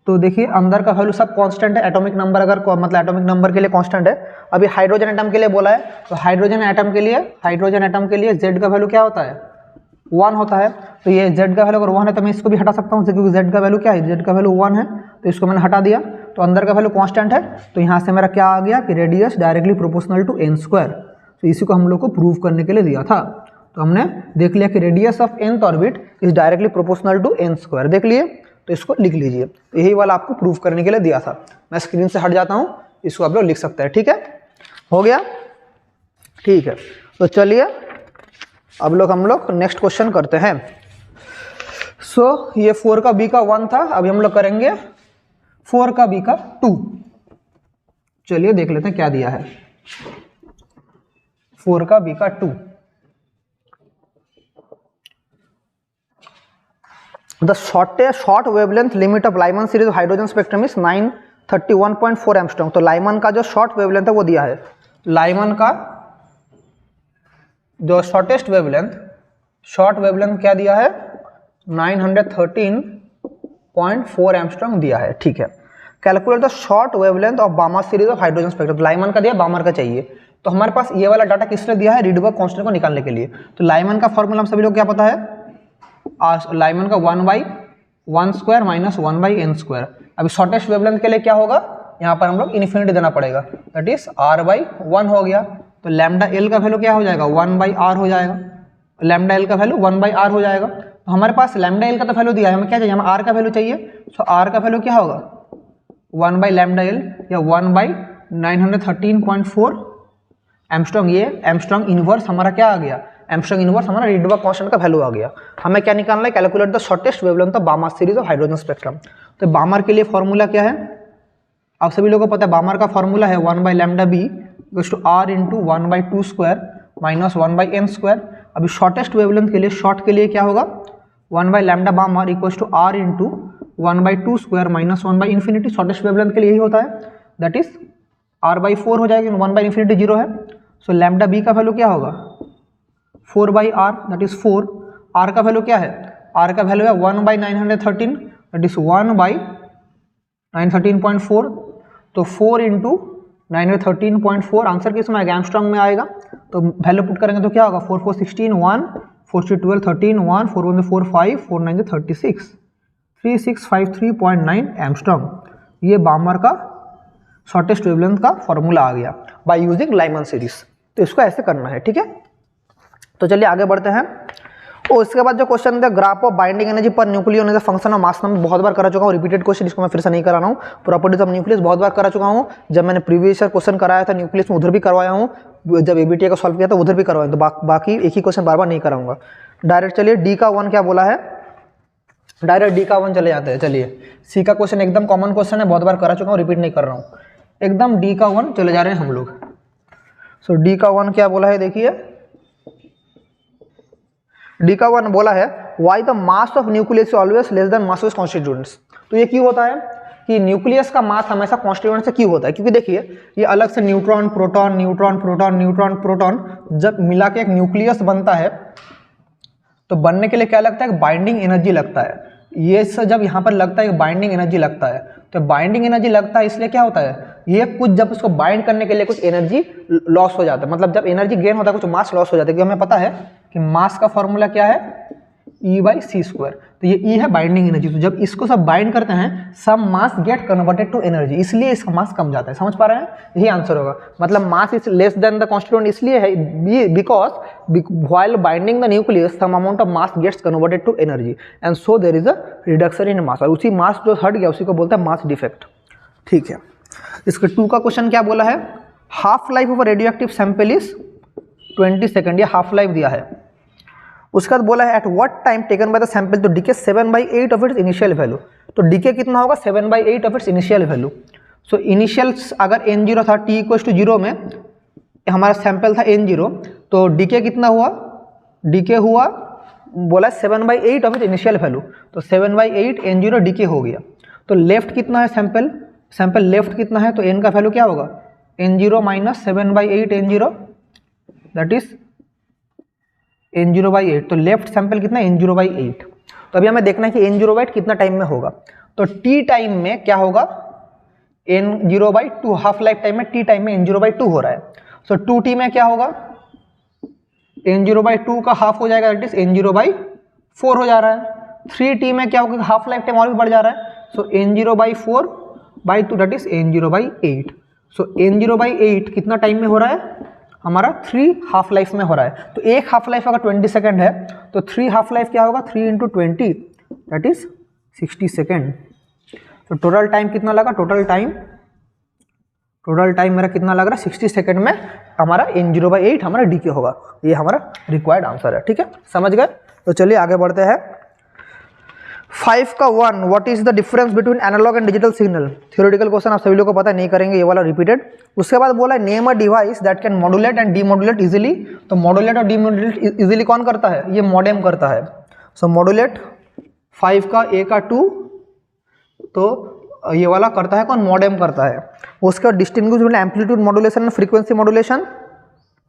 तो देखिए अंदर का वैल्यू सब कांस्टेंट है, एटॉमिक नंबर अगर मतलब एटॉमिक नंबर के लिए कांस्टेंट है। अभी हाइड्रोजन एटम के लिए बोला है, तो हाइड्रोजन एटम के लिए Z का वैल्यू क्या होता है 1 होता है। तो ये Z का वैल्यू अगर 1 है तो मैं इसको भी हटा सकता हूँ, क्योंकि Z का वैल्यू क्या है, Z का वैल्यू 1 है, तो इसको मैंने हटा दिया, तो अंदर का वैल्यू कांस्टेंट है। तो यहाँ से मेरा क्या आ गया कि radius directly proportional to n²। तो इसी को हम लोग को प्रूव करने के लिए दिया था, तो हमने देख लिया कि radius of nth orbit is directly proportional to n², देख लिए, तो इसको लिख लीजिए। तो यही वाला आपको प्रूव करने के लिए दिया था। मैं स्क्रीन से हट जाता हूँ, इसको आप लोग लिख सकते हैं। ठीक है, हो गया, ठीक है। तो चलिए अब हम लोग नेक्स्ट क्वेश्चन करते हैं। सो ये 4 का b का 1 था, अभी हम लोग करेंगे 4 का b का 2। चलिए देख लेते हैं क्या दिया है 4 का b का 2। The short wavelength limit of Lyman series of hydrogen spectrum is 931.4 angstrom. तो लाइमन का जो शॉर्ट वेवलेंथ है वो दिया है, लाइमन का जो शॉर्ट वेवलेंथ क्या दिया है 913.4 एंगस्ट्रॉम दिया है। ठीक है, calculate the short wavelength of Balmer series of hydrogen spectrum. Lyman का दिया, बामर का चाहिए, तो हमारे पास ये वाला डाटा किसने दिया है, रीडबर्ग कांस्टेंट को निकालने के लिए। तो लाइमन का फॉर्मूला हम सभी लोग क्या पता है, लाइमन का 1/1² माइनस 1/n²। अभी शॉर्टेस्ट वेवलेंथ के लिए क्या होगा, यहाँ पर हम लोग इन्फिनिटी देना पड़ेगा, दैट इज r/1 हो गया। तो लैम्डा एल का वैल्यू क्या हो जाएगा 1/r हो जाएगा, लैम्डा एल का वैल्यू 1/r हो जाएगा। तो हमारे पास लैम्डा एल का तो वैल्यू दिया है, हमें क्या चाहिए, हमें r का वैल्यू चाहिए। सो r का वैल्यू क्या होगा 1/λL या 1/913.4 एंगस्ट्रॉम। ये एंगस्ट्रॉम इनवर्स हमारा क्या आ गया, एंगस्ट्रॉम इनवर्स हमारा रीडबर्ग कांस्टेंट का वैल्यू आ गया। हमें क्या निकालना है, calculate the shortest wavelength of बामर series of hydrogen spectrum. तो बामर के लिए फॉर्मूला क्या है, आप सभी लोगों को पता है, बामर का फॉर्मूला है 1/λb = r × 1/2² माइनस 1/n²। अभी शॉर्टेस्ट वेवलेंथ के लिए, शॉर्ट के लिए क्या होगा 1/λ बामर = r × 1/2² माइनस 1/∞। शॉर्टेस्ट वेवलेंथ के लिए यही होता है, दैट इज r/4 हो जाएगा, 1/∞ 0 है। सो लैम्डा बी का वैल्यू क्या होगा 4/r, दैट इज 4। r का वैल्यू क्या है, r का वैल्यू है 1/913 दैट इज 1/913.4, तो 4 इंटू 913.4 आंसर किस में आएगा, एंगस्ट्रॉम में आएगा। तो वैल्यू पुट करेंगे तो क्या होगा, 4 4 16 1, 4 3 12 13 1, 4 1 4 5, 4 9 36, 3653.9 एंगस्ट्रॉम। ये बामर का शॉर्टेस्ट वेवलेंथ का फॉर्मूला आ गया बाय यूजिंग लाइमन सीरीज। तो इसको ऐसे करना है, ठीक है। तो चलिए आगे बढ़ते हैं। और इसके बाद जो क्वेश्चन है, ग्राफ ऑफ बाइंडिंग एनर्जी पर nucleus as a function of mass, में बहुत बार करा चुका हूँ, रिपीटेड क्वेश्चन, इसको मैं फिर से नहीं करा रहा हूँ। प्रॉपर्टीज ऑफ न्यूक्लियस बहुत बार करा चुका हूँ, जब मैंने प्रीवियस क्वेश्चन कराया था न्यूक्लियस में उधर भी करवाया हूँ, जब एबीटीए का सॉल्व किया था उधर भी करवाया, तो बाकी एक ही क्वेश्चन बार बार नहीं कराऊंगा। डायरेक्ट चलिए डी का 1 क्या बोला है, डायरेक्ट डी का 1 चले जाते हैं। चलिए सी का क्वेश्चन एकदम कॉमन क्वेश्चन है, बहुत बार करा चुका हूँ, रिपीट नहीं कर रहा हूँ, एकदम डी का 1 चले जा रहे हैं हम लोग। सो डी का 1 क्या बोला है, देखिए डी का 1 बोला है why the mass of nucleus always less then mass of constituents. तो ये क्यों होता है कि न्यूक्लियस का मास हमेशा कॉन्स्टिट्यूएंट से क्यों होता है, क्योंकि देखिए ये अलग से neutron proton neutron proton neutron proton जब मिला के एक न्यूक्लियस बनता है, तो बनने के लिए क्या लगता है, बाइंडिंग एनर्जी लगता है। ये जब यहाँ पर लगता है बाइंडिंग एनर्जी लगता है, तो बाइंडिंग एनर्जी लगता है इसलिए क्या होता है, ये कुछ जब उसको बाइंड करने के लिए कुछ एनर्जी लॉस हो जाता है, मतलब जब एनर्जी गेन होता है कुछ मास लॉस हो जाता है, क्योंकि हमें पता है कि मास का फॉर्मूला क्या है, E/c²। तो ये E है बाइंडिंग एनर्जी। तो जब इसको सब बाइंड करते हैं, सब मास गेट कन्वर्टेड टू एनर्जी, इसलिए इसका मास कम जाता है। समझ पा रहे हैं, यही आंसर होगा। मतलब mass is less than the constituent इसलिए है because while binding the nucleus some amount of mass gets converted to energy and so there is a reduction in mass, और उसी मास जो हट गया उसी को बोलते हैं मास डिफेक्ट। ठीक है, इसका 2 का क्वेश्चन क्या बोला है, half life of radioactive sample is 20 second, ये हाफ लाइफ दिया है। उसके बाद बोला है at what time taken by the sample to decay 7/8 of its initial value. तो डीके कितना होगा, 7/8 of its initial value. So initial अगर n0 था, t = 0 में हमारा सैंपल था n0, तो डीके कितना हुआ, डीके हुआ बोला 7/8 ऑफ इट्स इनिशियल वैल्यू, तो 7/8 n0 डीके हो गया। तो लेफ्ट कितना है सैंपल लेफ्ट कितना है, तो n का वैल्यू क्या होगा, n0 - 7/8 n0 that is n0/8। तो लेफ्ट सैंपल कितना है, n0/8। तो अभी हमें देखना है कि n0/8 कितना टाइम में होगा। तो t टाइम में क्या होगा, n0/2, हाफ लाइफ टाइम में t टाइम में n0/2 हो रहा है। सो 2t में क्या होगा, n0/2 का हाफ हो जाएगा, दैट इज n0/4 हो जा रहा है। 3t में क्या होगा, हाफ लाइफ टाइम और भी बढ़ जा रहा है, सो n0/4/2 that is n0/8। So n0/8 कितना टाइम में हो रहा है, हमारा 3 हाफ लाइफ में हो रहा है। तो एक हाफ लाइफ अगर 20 सेकेंड है, तो 3 हाफ लाइफ क्या होगा, 3 × 20 दैट इज 60 सेकेंड। तो टोटल टाइम कितना लगा, टोटल टाइम मेरा कितना लग रहा है, 60 सेकेंड में हमारा n0/8 हमारा डीके होगा। ये हमारा रिक्वायर्ड आंसर है। ठीक है, समझ गए। तो चलिए आगे बढ़ते हैं। 5 का 1 what is the difference between analog and digital signal. Theoretical question आप सभी लोगों को पता है, नहीं करेंगे ये वाला रिपीटेड। उसके बाद बोला है name a device that can modulate and demodulate easily. तो मॉड्यूलेट और डीमॉड्यूलेट इजीली कौन करता है, ये मॉडेम करता है। सो मॉड्यूलेट 5 का A का 2, तो ये वाला करता है कौन, मॉडेम करता है। उसके बाद distinguish between amplitude modulation and frequency modulation,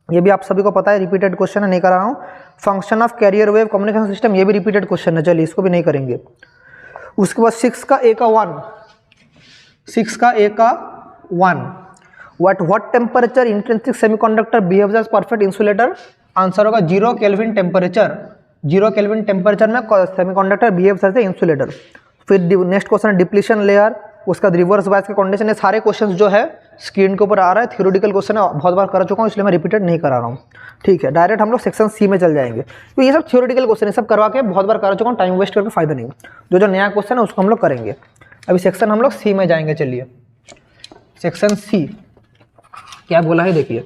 ये भी आप सभी को पता है, रिपीटेड क्वेश्चन है, नहीं करा रहा हूँ। Function of carrier wave communication system, ये भी रिपीटेड क्वेश्चन है, चलिए इसको भी नहीं करेंगे। उसके बाद 6 का A का 1 At what temperature intrinsic semiconductor behaves as perfect insulator। Answer होगा 0 केल्विन टेम्परेचर। 0 केल्विन टेम्परेचर में semiconductor behaves as a insulator. फिर नेक्स्ट क्वेश्चन है डिप्लीशन लेयर, उसका रिवर्स बायस का कंडीशन। ये सारे क्वेश्चंस जो है स्क्रीन के ऊपर आ रहा है, थ्योरेटिकल क्वेश्चन है, बहुत बार कर चुका हूँ इसलिए मैं रिपीटेड नहीं करा रहा हूँ। ठीक है, डायरेक्ट हम लोग सेक्शन सी में चल जाएंगे, तो ये सब थ्योरेटिकल क्वेश्चन है, सब करवा के बहुत बार कर चुका हूँ, टाइम वेस्ट करके फायदा नहीं। जो नया क्वेश्चन है उसको हम लोग करेंगे। अभी सेक्शन हम लोग सी में जाएंगे। चलिए सेक्शन सी क्या बोला है, देखिए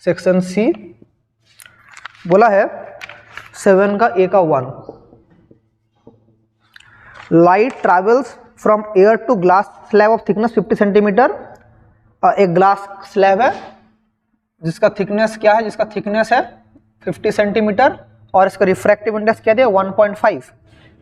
सेक्शन सी बोला है 7 का A का 1 light travels from air to glass slab of thickness 50 centimetre. एक ग्लास स्लैब है जिसका थिकनेस क्या है, जिसका थिकनेस है 50 सेंटीमीटर और इसका रिफ्रैक्टिव इंडेक्स क्या दिया 1.5।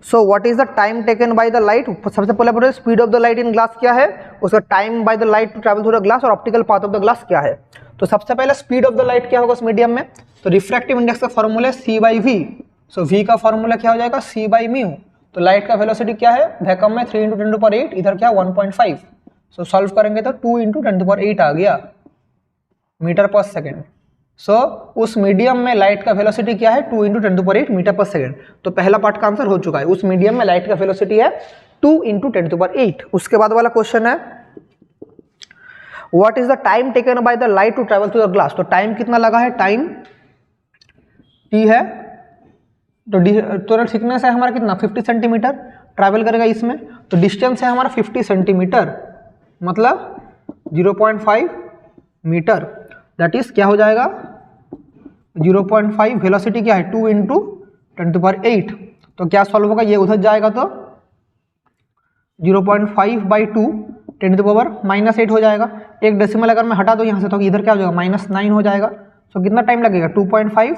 So what is the time taken by the light. सबसे पहले बोले speed of the light in glass क्या है, उसका time by the light to travel through the glass और optical path of the glass क्या है। तो सबसे पहले स्पीड ऑफ द लाइट क्या होगा उस मीडियम में, तो रिफ्रैक्टिव इंडेक्स का फॉर्मूला है c/v। सो v का फॉर्मूला क्या हो जाएगा c/μ। तो लाइट का वेलोसिटी क्या है वैक्यूम में 3 × 10⁸, इधर क्या 1.5। सो सॉल्व करेंगे तो 2 × 10⁸ आ गया मीटर पर सेकेंड। सो उस मीडियम में लाइट का वेलोसिटी क्या है 2 × 10⁸ मीटर पर सेकेंड। तो पहला पार्ट का आंसर हो चुका है, उस मीडियम में लाइट का वेलोसिटी है 2 × 10⁸। उसके बाद वाला क्वेश्चन है what is the time taken by the light to travel through the glass. तो टाइम कितना लगा है, टाइम टी है, तो टोटल थिकनेस है हमारा कितना 50 सेंटीमीटर, ट्रैवल करेगा इसमें, तो डिस्टेंस है हमारा 50 सेंटीमीटर मतलब 0.5 मीटर, दैट इज क्या हो जाएगा 0.5। वेलोसिटी क्या है 2 × 10⁸। तो क्या सॉल्व होगा, ये उधर जाएगा तो 0.5/2 10⁻⁻8 हो जाएगा। एक डेसिमल अगर मैं हटा दूँ यहाँ से तो इधर क्या हो जाएगा -9 हो जाएगा। तो कितना टाइम लगेगा 2.5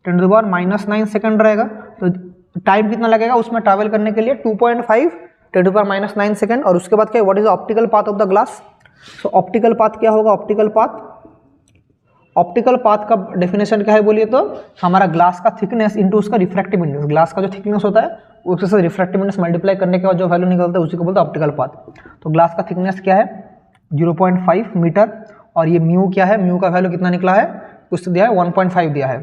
10⁻⁹ सेकंड रहेगा। तो टाइम कितना लगेगा उसमें ट्रैवल करने के लिए 2.5 10⁻⁹ सेकंड। और उसके बाद क्या what is the optical path of the glass. So optical path क्या होगा, ऑप्टिकल पाथ का डेफिनेशन क्या है बोलिए तो हमारा ग्लास का थिकनेस इंटू उसका रिफ्रैक्टिव इंडेक्स, ग्लास का जो थिकनेस होता है उसके साथ रिफ्रैक्टिव इंडेक्स मल्टीप्लाई करने के बाद जो वैल्यू निकलता है उसी को बोलते हैं ऑप्टिकल पाथ। तो ग्लास का थिकनेस क्या है 0.5 मीटर और ये म्यू क्या है, म्यू का वैल्यू कितना निकला है कुछ दिया है 1.5 दिया है,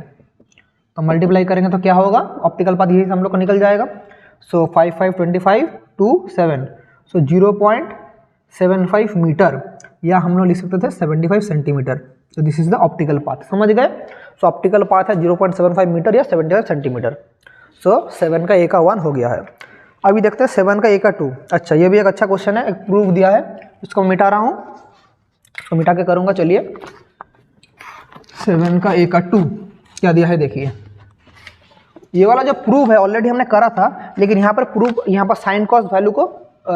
तो मल्टीप्लाई करेंगे तो क्या होगा ऑप्टिकल पाथ यही हम लोग को निकल जाएगा। सो 5 5 25 2 7 सो 0.75 मीटर या हम लोग लिख सकते थे 75 सेंटीमीटर। तो this is the optical path, समझ गए। सो ऑप्टिकल पाथ है 0.75 मीटर या 75 सेंटीमीटर। सो 7 का A का 1 हो गया है। अभी देखते हैं 7 का A का 2। अच्छा ये भी एक अच्छा क्वेश्चन है, एक प्रूफ दिया है, इसको मिटा रहा हूँ, तो मिटा के करूँगा। चलिए 7 का A का 2 क्या दिया है देखिए। ये वाला जो प्रूफ है ऑलरेडी हमने करा था, लेकिन यहाँ पर प्रूफ यहाँ पर साइन कॉस वैल्यू को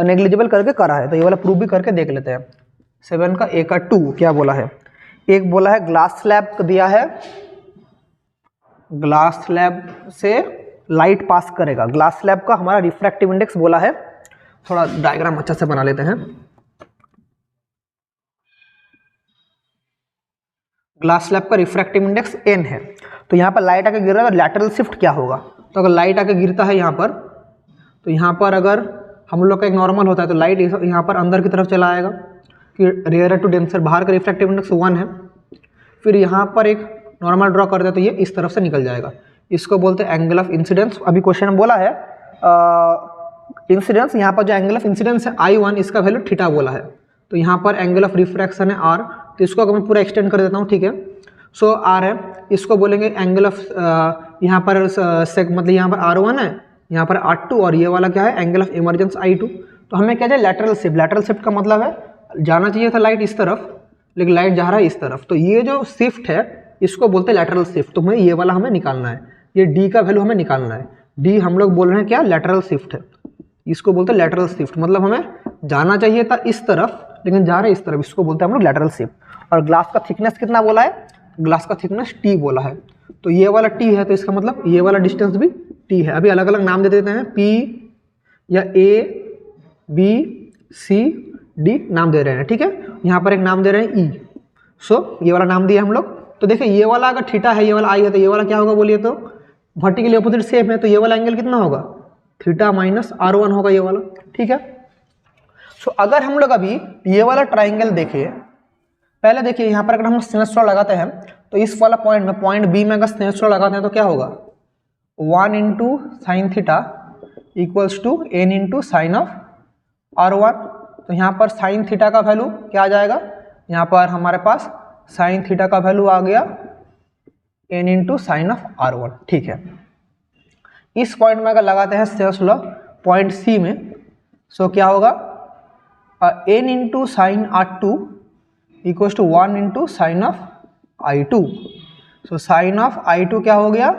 नेग्लिजिबल करके करा है, तो ये वाला प्रूफ भी करके देख लेते हैं। 7 का A का 2 क्या बोला है, एक बोला है ग्लास स्लैब दिया है, ग्लास स्लैब से लाइट पास करेगा, ग्लास स्लैब का हमारा रिफ्रैक्टिव इंडेक्स बोला है, थोड़ा डायग्राम अच्छा से बना लेते हैं। ग्लास स्लैब का रिफ्रैक्टिव इंडेक्स n है, तो यहाँ पर लाइट आके गिर रहा है तो लैटरल शिफ्ट क्या होगा। तो अगर लाइट आके गिरता है यहाँ पर, तो यहाँ पर अगर हम लोग का एक नॉर्मल होता है तो लाइट यहाँ पर अंदर की तरफ चला आएगा कि रेयर टू डेंसर, बाहर का रिफ्रैक्टिव इंडेक्स 1 है। फिर यहाँ पर एक नॉर्मल ड्रॉ करते हैं तो ये इस तरफ से निकल जाएगा, इसको बोलते हैं एंगल ऑफ इंसिडेंस। अभी क्वेश्चन में बोला है इंसिडेंस, यहाँ पर जो एंगल ऑफ इंसिडेंस है I1 इसका वैल्यू थीटा बोला है, तो यहाँ पर एंगल ऑफ रिफ्रैक्शन है R, तो इसको अगर मैं पूरा एक्सटेंड कर देता हूँ, ठीक है। सो R है, इसको बोलेंगे एंगल ऑफ यहाँ पर मतलब यहाँ पर R1 है, यहाँ पर R2 और ये वाला क्या है एंगल ऑफ इमरजेंस I2। तो हमें क्या चाहिए लैटरल शिफ्ट, लैटरल शिफ्ट का मतलब है जाना चाहिए था लाइट इस तरफ लेकिन लाइट जा रहा है इस तरफ, तो ये जो शिफ्ट है इसको बोलते हैं लैटरल शिफ्ट। तो ये वाला हमें निकालना है, ये D का वैल्यू हमें निकालना है। D हम लोग बोल रहे हैं क्या लैटरल शिफ्ट है, इसको बोलते हैं लैटरल शिफ्ट, मतलब हमें जाना चाहिए था इस तरफ लेकिन जा रहा है इस तरफ, इसको बोलते हैं हम लोग लैटरल शिफ्ट। और ग्लास का थिकनेस कितना बोला है, ग्लास का थिकनेस T बोला है, तो ये वाला T है तो इसका मतलब ये वाला डिस्टेंस भी T है। अभी अलग अलग नाम दे देते हैं, P या A B C D नाम दे रहे हैं, ठीक है। यहाँ पर एक नाम दे रहे हैं E, सो ये वाला नाम दिया हम लोग। तो देखिए ये वाला अगर थीटा है, ये वाला I है, तो ये वाला क्या होगा बोलिए तो वर्टिकली अपोजिट सेम है, तो ये वाला एंगल कितना होगा थीटा माइनस R1 होगा ये वाला, ठीक है। सो अगर हम लोग अभी ये वाला ट्राइंगल देखें, पहले देखिए यहाँ पर अगर हम स्नेल लगाते हैं तो इस वाला पॉइंट में, पॉइंट बी में अगर स्नेल लगाते हैं तो क्या होगा 1 × sin theta equals to n × sin of R1। तो यहाँ पर साइन थीटा का वैल्यू क्या आ जाएगा, यहाँ पर हमारे पास साइन थीटा का वैल्यू आ गया n × sin ऑफ R1, ठीक है। इस पॉइंट में अगर लगाते हैं स्नेल्स लॉ पॉइंट सी में, सो क्या होगा n × sin R2 equals to 1 × sin of I2। So sine of I2 क्या हो गया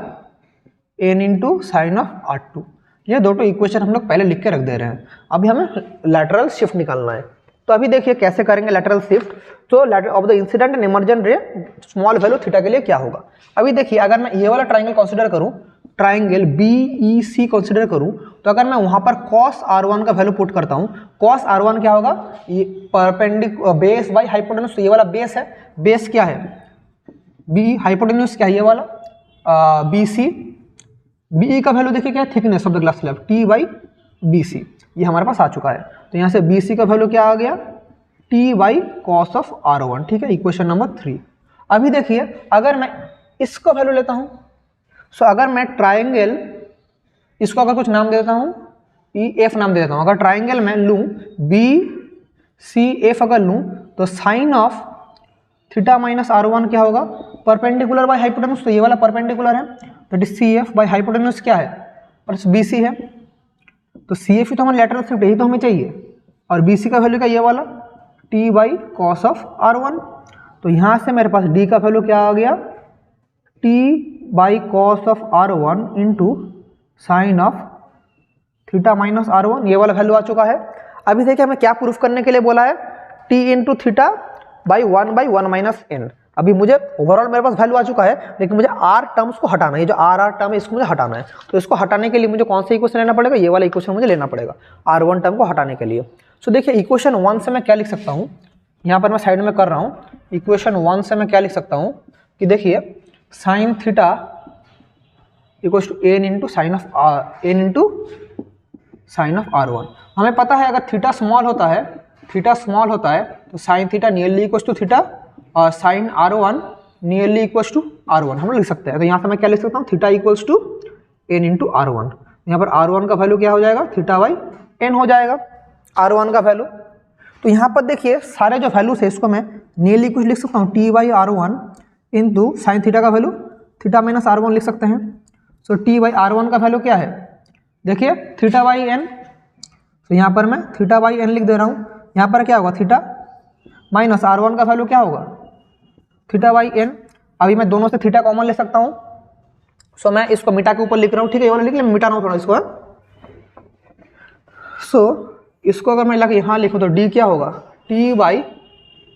n × sin ऑफ R2। ये दोनों इक्वेशन हम लोग पहले लिख के रख दे रहे हैं, अभी हमें लैटरल शिफ्ट निकालना है। तो अभी देखिए कैसे करेंगे लैटरल शिफ्ट। तो lateral of the incident and emergent रे स्मॉल वैल्यू थीटा के लिए क्या होगा। अभी देखिए अगर मैं ये वाला ट्राइंगल कंसीडर करूं, ट्राइंगल BEC कंसीडर करूं, तो अगर मैं वहां पर cos R1 का वैल्यू पुट करता हूं, cos R1 क्या होगा ये परपेंडिकुलर बेस बाय हाइपोटेन्यूज, ये वाला बेस है, बेस क्या है B, हाइपोटेन्यूज क्या है ये वाला BC, बी का वैल्यू देखिए क्या है, thickness of the glass slab T by B C, ये हमारे पास आ चुका है। तो यहाँ से बी सी का वैल्यू क्या आ गया, T by cos of R one, ठीक है, इक्वेशन नंबर 3। अभी देखिए अगर मैं इसका वैल्यू लेता हूँ, सो अगर मैं ट्राइंगल, इसको अगर कुछ नाम दे देता हूँ, ई एफ नाम दे देता हूँ, अगर ट्राइंगल में लूँ बी सी एफ अगर लूँ, तो sine of theta minus R one क्या होगा, परपेंडिकुलर बाय हाइपोटेन्यूज, तो ये वाला परपेंडिकुलर है, तो it is C F by hypotenuse क्या है, और बी सी है, तो सी एफ ही तो हमारा लेटरल शिफ्ट, यही तो हमें चाहिए, और बी सी का वैल्यू क्या ये वाला T by cos of R one. तो यहाँ से मेरे पास डी का वैल्यू क्या आ गया, T by cos of R one into sine of theta minus R one, ये वाला वैल्यू आ चुका है। अभी देखिए हमें क्या प्रूफ करने के लिए बोला है, T into theta by one minus N. अभी मुझे ओवरऑल मेरे पास वैल्यू आ चुका है, लेकिन मुझे आर टर्म्स को हटाना है, जो आर टर्म है इसको मुझे हटाना है। तो इसको हटाने के लिए मुझे कौन सा इक्वेशन लेना पड़ेगा, ये वाला इक्वेशन मुझे लेना पड़ेगा आर वन टर्म को हटाने के लिए। सो देखिए इक्वेशन 1 से मैं क्या लिख सकता हूँ, यहाँ पर मैं साइड में कर रहा हूँ, इक्वेशन 1 से मैं क्या लिख सकता हूँ कि देखिए sine theta equals to N into sine of R one. हमें पता है अगर थीटा स्मॉल होता है तो sine theta nearly equals to theta और sine R one nearly equals to R one, हम लोग लिख सकते हैं। तो यहाँ से मैं क्या लिख सकता हूँ, theta equals to N into R one. यहाँ पर आर वन का वैल्यू क्या हो जाएगा, थीटा बाई एन हो जाएगा आर वन का वैल्यू। तो यहाँ पर देखिए सारे जो वैल्यूज है इसको मैं नियरली कुछ लिख सकता हूँ, T by R one into sine theta का value theta minus R one लिख सकते हैं। So T by R one का वैल्यू क्या है, देखिए थीटा बाई एन, तो यहाँ पर मैं थीटा बाई एन लिख दे रहा हूँ। यहाँ पर क्या होगा, थीटा माइनस आर वन का वैल्यू क्या होगा, थीटा बाई एन। अभी मैं दोनों से थीटा कॉमन ले सकता हूँ, सो मैं इसको मिटा के ऊपर लिख रहा हूँ, ठीक है, ये वाला लिख लिया, मिटा रहा हूँ थोड़ा इसको। सो इसको अगर मैं लग यहाँ लिखूँ तो डी क्या होगा, T by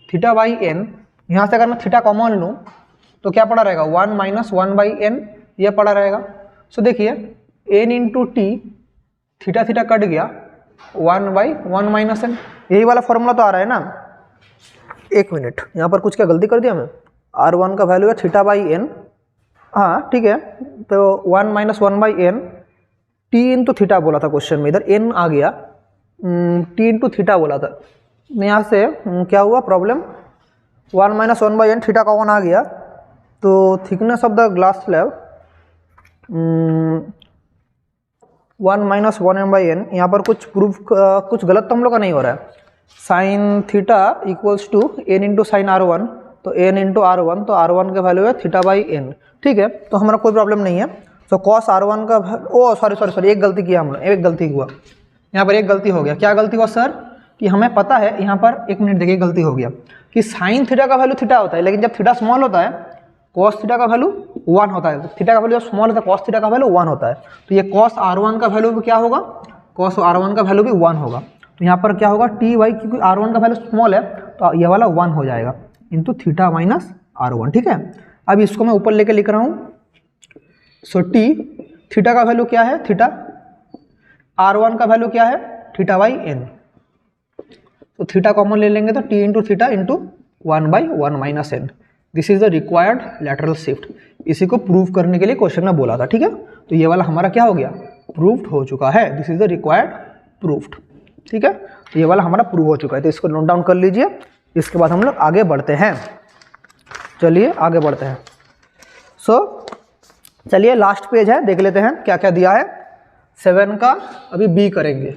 theta by N. यहाँ से अगर मैं थीटा कॉमन लूँ तो क्या पड़ा रहेगा, 1 माइनस 1 बाई एन, ये पड़ा रहेगा। सो देखिए N into T, theta theta cut गया, 1 बाई 1 माइनस एन, यही वाला फॉर्मूला तो आ रहा है ना। एक मिनट, यहाँ पर कुछ क्या गलती कर दिया मैं, आर वन का वैल्यू है थीटा बाई एन, हाँ ठीक है, तो 1 minus 1 by N, T into theta बोला था क्वेश्चन में, इधर एन आ गया, टी इंटू थीटा बोला था। यहाँ से क्या हुआ problem, 1 minus 1 by N, theta common आ गया, तो thickness of the glass slab 1 minus 1 M by N. यहाँ पर कुछ प्रूफ कुछ गलत तो हम लोग का नहीं हो रहा है, sine theta equals to N into sine R one, तो एन इंटू आर वन, तो आर वन का वैल्यू है थीटा बाई एन, ठीक है, तो हमारा कोई प्रॉब्लम नहीं है। तो कॉस आर वन का, ओ सॉरी एक गलती किया हमने, एक गलती हुआ यहाँ पर, एक गलती हो गया। क्या गलती हुआ सर, कि हमें पता है यहाँ पर, एक मिनट देखिए, गलती हो गया कि साइन थीटा का वैल्यू थीटा होता है, लेकिन जब थीटा स्मॉल होता है कॉस थीटा का वैल्यू 1 होता है, थीटा का वैल्यू जब स्मॉल होता है कॉस थीटा का वैल्यू 1 होता है। तो ये कॉस आर वन का वैल्यू भी क्या होगा, कॉस आर वन का वैल्यू भी 1 होगा। तो यहाँ पर क्या होगा, टी वाई, क्योंकि आर वन का वैल्यू स्मॉल है तो ये वाला 1 हो जाएगा into theta minus R one, ठीक है। अब इसको मैं ऊपर लेके लिख रहा हूँ, सो टी, थीटा का वैल्यू क्या है थीटा, आर वन का वैल्यू क्या है थीटा बाई एन, तो थीटा कॉमन ले लेंगे तो T into theta into 1 by 1 minus N, this is the required lateral shift. इसी को प्रूव करने के लिए क्वेश्चन में बोला था, ठीक है। तो ये वाला हमारा क्या हो गया, प्रूव्ड हो चुका है, this is the required proofed, ठीक है। तो ये वाला हमारा प्रूव हो चुका है, तो इसको नोट डाउन कर लीजिए। इसके बाद हम लोग आगे बढ़ते हैं, चलिए आगे बढ़ते हैं। सो चलिए लास्ट पेज है, देख लेते हैं क्या क्या दिया है। 7 का अभी बी करेंगे,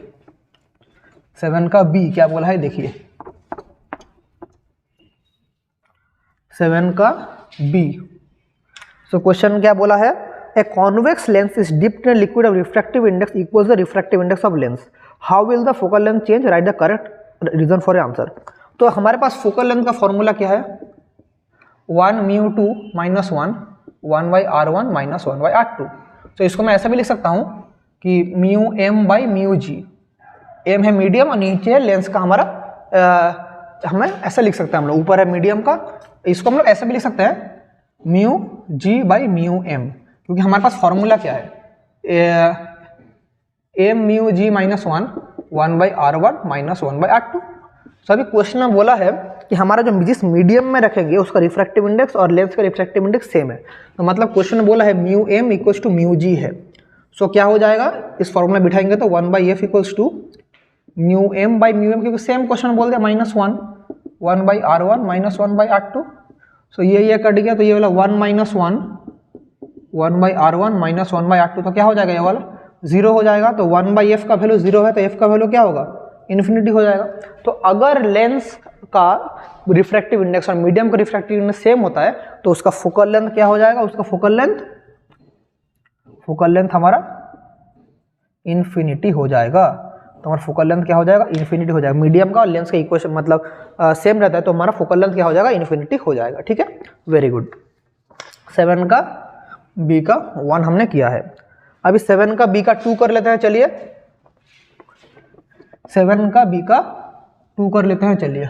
7 का बी क्या बोला है देखिए, 7 का बी। सो क्वेश्चन क्या बोला है, a convex lens is dipped in liquid of refractive index equals the refractive index of lens, how will the focal length change, write the correct reason for answer. तो हमारे पास focal length का formula क्या है, 1 mu 2 minus 1 by R one minus 1 by R two. तो इसको मैं ऐसा भी लिख सकता हूँ कि mu M by mu G, M है मीडियम और नीचे है लेंस का हमारा, हमें ऐसा लिख सकते हैं हम लोग, ऊपर है मीडियम का, इसको हम लोग ऐसा भी लिख सकते हैं mu G by mu M, क्योंकि हमारे पास फॉर्मूला क्या है, M mu G minus 1 by R one minus 1 by R two. तो अभी क्वेश्चन में बोला है कि हमारा जो जिस मीडियम में रखेंगे उसका रिफ्रैक्टिव इंडेक्स और लेंस का रिफ्रैक्टिव इंडेक्स सेम है, तो मतलब क्वेश्चन में बोला है mu M equals to mu g है, सो क्या हो जाएगा, इस फॉर्मूला बिठाएंगे तो 1/f equals to mu M by mu M, क्योंकि सेम क्वेश्चन बोल दिया -1 1/r1 -1/r2। सो ये कट गया तो ये वाला 1 - 1 1/r1 -1/r2, तो क्या हो जाएगा ये वाला 0 हो जाएगा। तो 1/f का वैल्यू 0 है तो f का वैल्यू क्या होगा, इन्फिनिटी हो जाएगा। तो अगर लेंस का रिफ्रैक्टिव इंडेक्स और मीडियम का रिफ्रैक्टिव इंडेक्स सेम होता है तो उसका फोकल लेंथ क्या हो जाएगा, उसका फोकल लेंथ हमारा इन्फिनिटी हो जाएगा। तो हमारा फोकल लेंथ क्या हो जाएगा, इन्फिनिटी हो जाएगा। मीडियम का और लेंस का इक्वेशन मतलब सेम रहता है तो हमारा फोकल लेंथ क्या हो जाएगा, इन्फिनिटी हो जाएगा। ठीक है, वेरी गुड। 7 का बी का 1 हमने किया है। अभी 7 का बी का 2 कर लेते हैं, चलिए 7 का बी का 2 कर लेते हैं, चलिए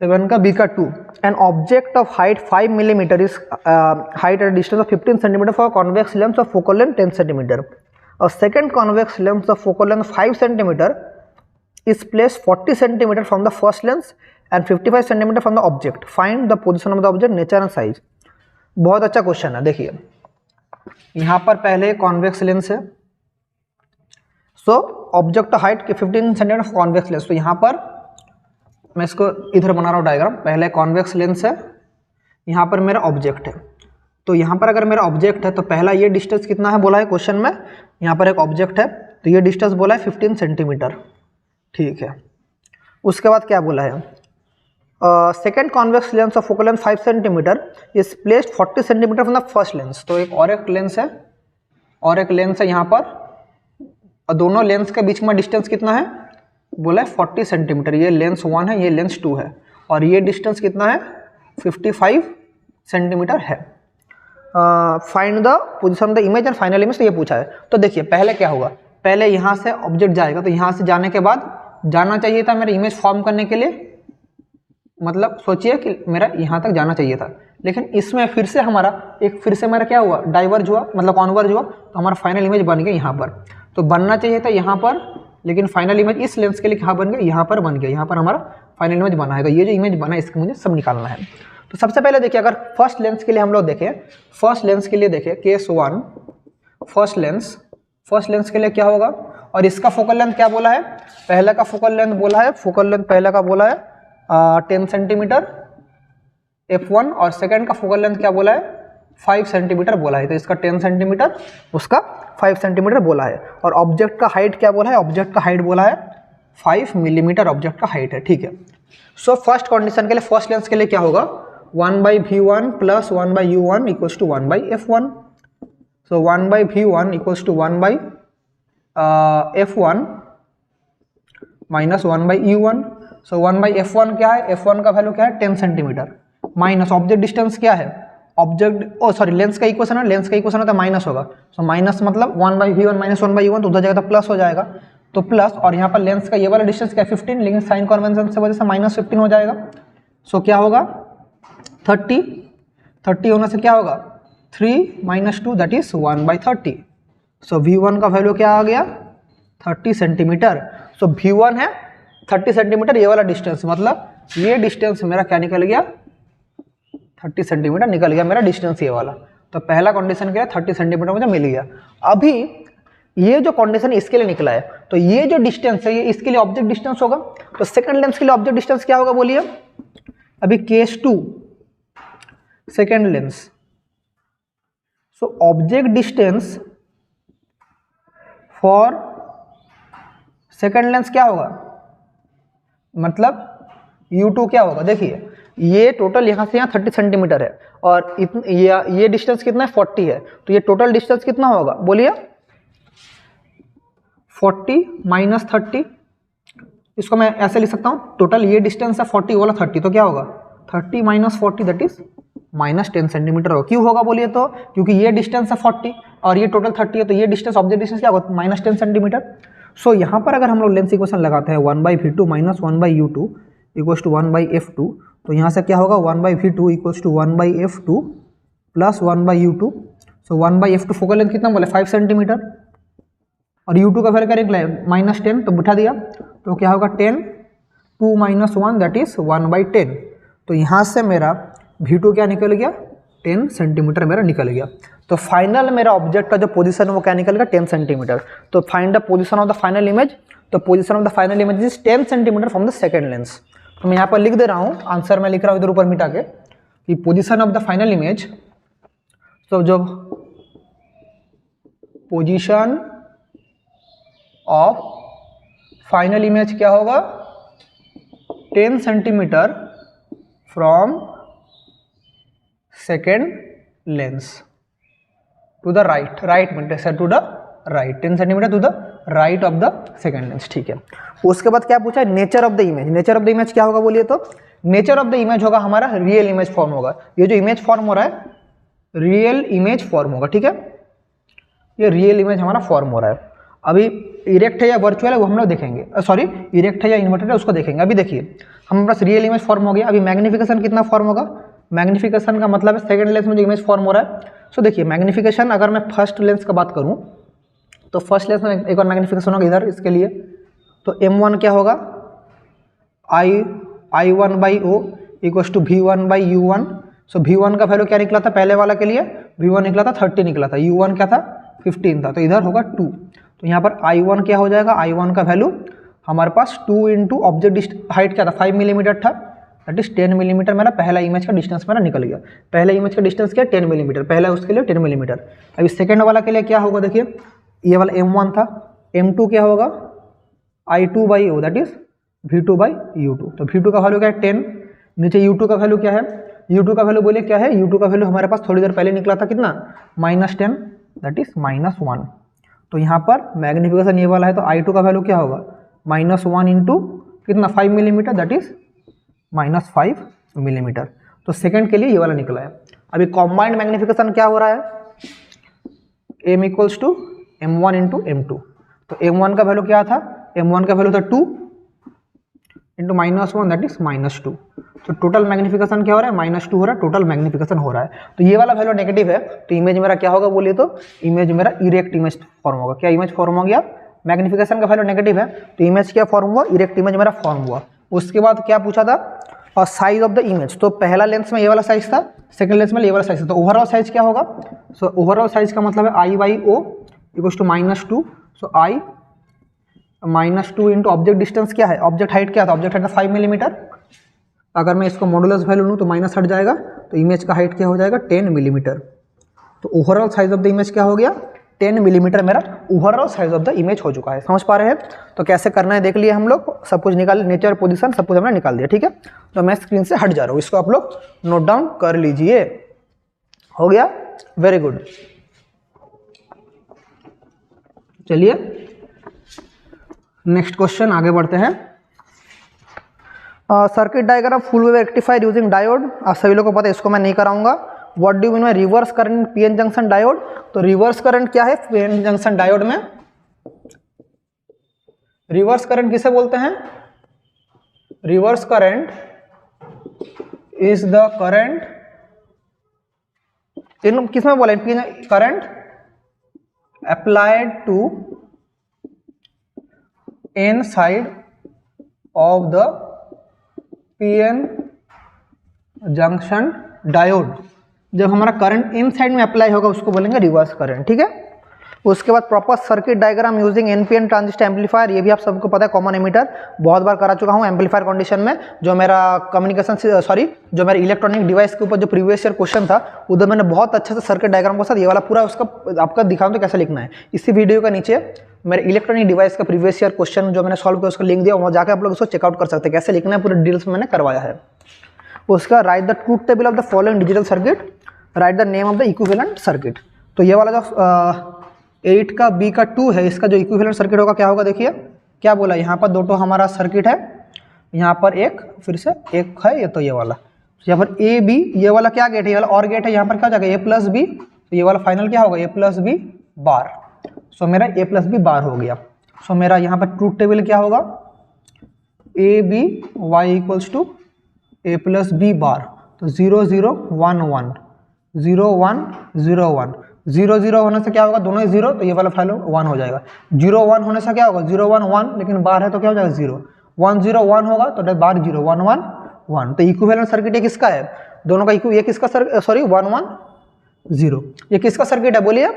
7 का बी का 2। An object of height 5 millimetre is height at distance of 15 centimetre for convex lens of focal length 10 centimetre और second convex lens of focal length 5 centimetre is placed 40 centimeter from the first lens and 55 centimeter from the object. Find the position of the object, nature and size. बहुत अच्छा question है। देखिए यहाँ पर पहले convex lens है, so object height के 15 centimetre convex lens. तो यहाँ पर मैं इसको इधर बना रहा हूँ डायग्राम। पहले कॉन्वेक्स लेंस है, यहाँ पर मेरा ऑब्जेक्ट है। तो यहाँ पर अगर मेरा ऑब्जेक्ट है तो पहला ये डिस्टेंस कितना है बोला है क्वेश्चन में, यहाँ पर एक ऑब्जेक्ट है तो ये डिस्टेंस बोला है 15 सेंटीमीटर। ठीक है, उसके बाद क्या बोला है, second convex lens of focal length 5 centimetre is placed 40 centimetre from the first lens. तो एक लेंस है और एक लेंस है यहाँ पर, और दोनों लेंस के बीच में डिस्टेंस कितना है बोला है 40 सेंटीमीटर। ये लेंस 1 है, ये लेंस 2 है, और ये डिस्टेंस कितना है 55 सेंटीमीटर है। Find the position of the image and final image, तो ये पूछा है। तो देखिए पहले क्या होगा, पहले यहाँ से ऑब्जेक्ट जाएगा, तो यहाँ से जाने के बाद जाना चाहिए था मेरा इमेज फॉर्म करने के लिए, मतलब सोचिए कि मेरा यहाँ तक जाना चाहिए था, लेकिन इसमें फिर से मेरा क्या हुआ, डाइवर्ज हुआ, मतलब कॉन्वर्ज हुआ, तो हमारा फाइनल इमेज बन गया यहाँ पर। तो बनना चाहिए था यहाँ पर, लेकिन फाइनल इमेज इस लेंस के लिए कहाँ बन गया, यहाँ पर बन गया। यहाँ पर हमारा फाइनल इमेज बना है, तो ये जो इमेज बना है इसको मुझे सब निकालना है। तो सबसे पहले देखिए, अगर फर्स्ट लेंस के लिए हम लोग देखें, फर्स्ट लेंस के लिए देखें केस 1, फर्स्ट लेंस के लिए क्या होगा, और इसका फोकल लेंथ क्या बोला है, पहले का फोकल लेंथ बोला है, फोकल लेंथ पहले का बोला है 10 सेंटीमीटर f1, और सेकंड का फोकल लेंथ क्या बोला है 5 सेंटीमीटर बोला है। तो इसका 10 सेंटीमीटर, उसका 5 सेंटीमीटर बोला है। और ऑब्जेक्ट का हाइट क्या बोला है, ऑब्जेक्ट का हाइट बोला है 5 मिलीमीटर ऑब्जेक्ट का हाइट है। ठीक है, सो फर्स्ट कंडीशन के लिए फर्स्ट लेंस के लिए क्या होगा, 1/v1 plus 1/u1 equals to 1/f1। So 1/v1 equals to 1/f1 minus 1/u1। So 1/f1 क्या है, f1 का वैल्यू क्या है 10 सेंटीमीटर, माइनस ऑब्जेक्ट डिस्टेंस क्या है, लेंस का इक्वेशन है, लेंस का इक्वेशन होता है माइनस होगा। सो माइनस मतलब 1/v1 माइनस 1/u1, तो उधर जगह तो प्लस हो जाएगा, तो प्लस, और यहाँ पर लेंस का ये वाला डिस्टेंस क्या है 15, लेकिन साइन कन्वेंशन से वजह से -15 हो जाएगा। सो क्या होगा 30 होने से क्या होगा 3 - 2 दैट इज 1/30। सो v1 का वैल्यू क्या आ गया 30 सेंटीमीटर। सो v1 है 30 सेंटीमीटर, ये वाला डिस्टेंस मतलब ये डिस्टेंस मेरा क्या निकल गया 30 सेंटीमीटर निकल गया मेरा डिस्टेंस ये वाला। तो पहला कंडीशन क्या है 30 सेंटीमीटर मुझे मिल गया। अभी ये जो कंडीशन इसके लिए निकला है, तो ये जो डिस्टेंस है ये इसके लिए ऑब्जेक्ट डिस्टेंस होगा। तो सेकंड लेंस के लिए ऑब्जेक्ट डिस्टेंस क्या होगा बोलिए, अभी case 2 second lens. So object distance for second lens क्या होगा, मतलब u2 क्या होगा, देखिए ये टोटल यहाँ से यहाँ 30 सेंटीमीटर है, और ये डिस्टेंस कितना है 40 है, तो ये टोटल डिस्टेंस कितना होगा बोलिए 40 माइनस 30। इसको मैं ऐसे लिख सकता हूँ, टोटल ये डिस्टेंस है 40 वाला 30, तो क्या होगा 30 माइनस 40 दैट इज -10 सेंटीमीटर होगा। क्यों होगा बोलिए, तो क्योंकि ये डिस्टेंस है 40 और ये टोटल 30 है, तो ये डिस्टेंस ऑब्जेक्ट डिस्टेंस क्या होगा -10 सेंटीमीटर। सो यहाँ पर अगर हम लोग लेंस इक्वेशन लगाते हैं 1/v2 minus 1/u2 equals to 1/f2, तो यहाँ से क्या होगा 1/v2 equals to 1/f2 plus 1/u2। So 1/f2 focal length कितना बोले 5 सेंटीमीटर, और u2 का वैल्यू क्या निकला है -10, तो बिठा दिया, तो क्या होगा 10 2 - 1 दैट इज 1/10। तो यहाँ से मेरा v2 क्या निकल गया 10 सेंटीमीटर मेरा निकल गया। तो फाइनल मेरा ऑब्जेक्ट का जो पोजीशन है वो क्या निकल गया, 10 सेंटीमीटर। तो find the position of the final image. तो position of the final image is 10 centimetre from the second lens. तो मैं यहाँ पर लिख दे रहा हूँ, आंसर मैं लिख रहा हूँ इधर ऊपर मिटा के कि position of the final image, तो जो पोजीशन ऑफ फाइनल इमेज क्या होगा, 10 centimetre from second lens to the right, right means to the right, 10 centimetre to the right of the second lens. ठीक है, उसके बाद क्या पूछा है, nature of the image. Nature of the image क्या होगा बोलिए, तो नेचर ऑफ द इमेज होगा हमारा रियल इमेज फॉर्म होगा। ये जो इमेज फॉर्म हो रहा है रियल इमेज फॉर्म होगा। ठीक है, ये रियल इमेज हमारा फॉर्म हो रहा है। अभी इरेक्ट है या वर्चुअल है वो हम लोग देखेंगे, सॉरी इरेक्ट है या इन्वर्टेड है उसको देखेंगे। अभी देखिए हमारे पास रियल इमेज फॉर्म हो गया। अभी मैग्निफिकेशन कितना फॉर्म होगा, मैग्निफिकेशन का मतलब है सेकंड लेंस में जो इमेज फॉर्म हो रहा है। सो देखिए मैग्निफिकेशन अगर मैं फर्स्ट लेंस का बात करूं तो फर्स्ट लेंस में एक और मैग्निफिकेशन होगा इधर इसके लिए। तो M1 क्या होगा, I1/O = V1/U1। सो V1 का वैल्यू क्या निकला था पहले वाला के लिए, V1 निकला था 30 निकला था, U1 क्या था 15 था, तो इधर होगा 2। तो यहाँ पर I1 क्या हो जाएगा, I1 का वैल्यू हमारे पास 2 इंटू ऑब्जेक्ट हाइट क्या था 5 मिलीमीटर था, दैट इज 10 मिलीमीटर मेरा पहला इमेज का डिस्टेंस मेरा निकल गया। पहले इमेज का डिस्टेंस क्या 10 मिलीमीटर, पहला उसके लिए 10 मिलीमीटर। अभी सेकेंड वाला के लिए क्या होगा, देखिए ये वाला M1 था, M2 क्या होगा I2/O दैट इज V2/U2। तो V2 का वैल्यू क्या है 10, नीचे U2 का वैल्यू क्या है, U2 का वैल्यू बोलिए क्या है, U2 का वैल्यू हमारे पास थोड़ी देर पहले निकला था कितना -10 दैट इज -1। तो यहाँ पर मैग्निफिकेशन ये वाला है तो I2 का वैल्यू क्या होगा -1 इंटू कितना 5 मिलीमीटर दैट इज -5 मिलीमीटर। तो सेकंड के लिए ये वाला निकला है। अभी कॉम्बाइंड मैग्निफिकेशन क्या हो रहा है, M = M1 इंटू M2। तो M1 का वैल्यू क्या था, M1 का वैल्यू था 2 इंटू -1 दैट इज -2। तो टोटल मैग्निफिकेशन क्या हो रहा है -2 हो रहा है, टोटल मैग्निफिकेशन हो रहा है। तो ये वाला वैल्यू नेगेटिव है तो इमेज मेरा क्या होगा बोलिए, तो इमेज मेरा इरेक्ट इमेज फॉर्म होगा। क्या इमेज फॉर्म हो गया, मैग्निफिकेशन का वैल्यू नेगेटिव है तो इमेज क्या फॉर्म हुआ, इरेक्ट इमेज मेरा फॉर्म हुआ। उसके बाद क्या पूछा था, और साइज ऑफ द इमेज। तो पहला लेंस में ये वाला साइज था, सेकंड लेंस में ये वाला साइज था, तो ओवरऑल साइज क्या होगा। सो ओवरऑल साइज का मतलब है I/O = -2। So I -2 into object distance क्या है, ऑब्जेक्ट हाइट क्या था, ऑब्जेक्ट हाइट 5 मिलीमीटर। अगर मैं इसको मॉडुलस वैल्यू लूँ तो माइनस हट जाएगा, तो इमेज का हाइट क्या हो जाएगा 10 मिलीमीटर। तो overall size of the image क्या हो गया 10 मिलीमीटर, मेरा overall size of the image हो चुका है। समझ पा रहे हैं, तो कैसे करना है देख लिए हम लोग, सब कुछ निकाल, नेचर पोजीशन सब कुछ हमने निकाल दिया। ठीक है, तो मैं स्क्रीन से हट जा रहा हूँ, इसको आप लोग नोट डाउन कर लीजिए। हो गया, वेरी गुड। चलिए नेक्स्ट क्वेश्चन आगे बढ़ते हैं। Circuit diagram full wave rectifier using diode, आप सभी लोगों को पता है, इसको मैं नहीं कराऊंगा। What do you mean by reverse current PN junction diode. तो रिवर्स करंट क्या है पीएन जंक्शन डायोड में, रिवर्स करंट किसे बोलते हैं, reverse current is the current in किसमें बोले, current applied to N side of the PN junction diode. जब हमारा करंट इन साइड में अप्लाई होगा उसको बोलेंगे रिवर्स करंट। ठीक है, उसके बाद proper circuit diagram using NPN transistor amplifier, ये भी आप सबको पता है, कॉमन एमीटर बहुत बार करा चुका हूँ एम्पलीफायर कंडीशन में। जो मेरा कम्युनिकेशन जो मेरा इलेक्ट्रॉनिक डिवाइस के ऊपर जो प्रीवियस ईयर क्वेश्चन था उधर मैंने बहुत अच्छे से सर्किट डायग्राम के साथ ये वाला पूरा उसका आपका दिखाऊँ तो कैसे लिखना है। इसी वीडियो का नीचे मेरे इलेक्ट्रॉनिक डिवाइस का प्रीवियस ईयर क्वेश्चन जो मैंने सॉल्व किया उसका लिंक दिया, वहाँ जाकर आप लोग उसको चेकआउट कर सकते हैं कैसे लिखना है, पूरे डिटेल्स में मैंने करवाया है। उसका right the truth table of the following digital circuit, right the name of the equivalent circuit. तो ये वाला जो 8 का B का 2 है, इसका जो इक्विवेलेंट सर्किट होगा क्या होगा, देखिए क्या बोला, यहाँ पर दो हमारा सर्किट है, यहाँ पर एक फिर से एक है, ये तो ये वाला, यहाँ पर A B, ये वाला क्या गेट है, ये वाला और गेट है, यहाँ पर क्या हो जाएगा A+B, तो ये वाला फाइनल क्या होगा A+B बार। सो मेरा A+B बार हो गया। सो मेरा यहाँ पर ट्रूथ टेबल क्या होगा AB Y = A+B बार। तो 0 0 1 1 0 1 0 1 0 0 होने से क्या होगा, दोनों ही 0, तो ये वाला फाइल 1 हो जाएगा। 0 1 होने से क्या होगा 0 1 1, लेकिन बार है तो क्या हो जाएगा 0 1 0 1 होगा तो बार 0 1 1 1। तो इक्विवेलेंट सर्किट ये किसका है, दोनों का ये किसका 1 1 0, ये किसका सर्किट है बोलिए,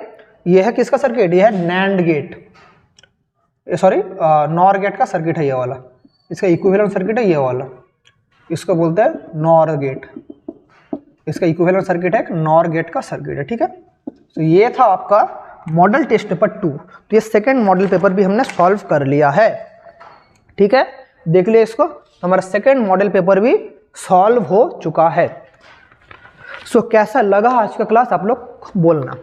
ये है किसका सर्किट, ये है NAND gate, sorry NOR gate का सर्किट है ये वाला, इसका इक्विवेलेंट सर्किट है ये वाला, इसको बोलते हैं नॉर गेट, इसका इक्विवेलेंट सर्किट है नॉर गेट का सर्किट है, ठीक है। तो ये था आपका मॉडल टेस्ट पेपर 2। तो ये सेकंड मॉडल पेपर भी हमने सॉल्व कर लिया है, ठीक है, देख लिया इसको। तो हमारा सेकंड मॉडल पेपर भी सॉल्व हो चुका है। सो कैसा लगा आज का क्लास आप लोग बोलना,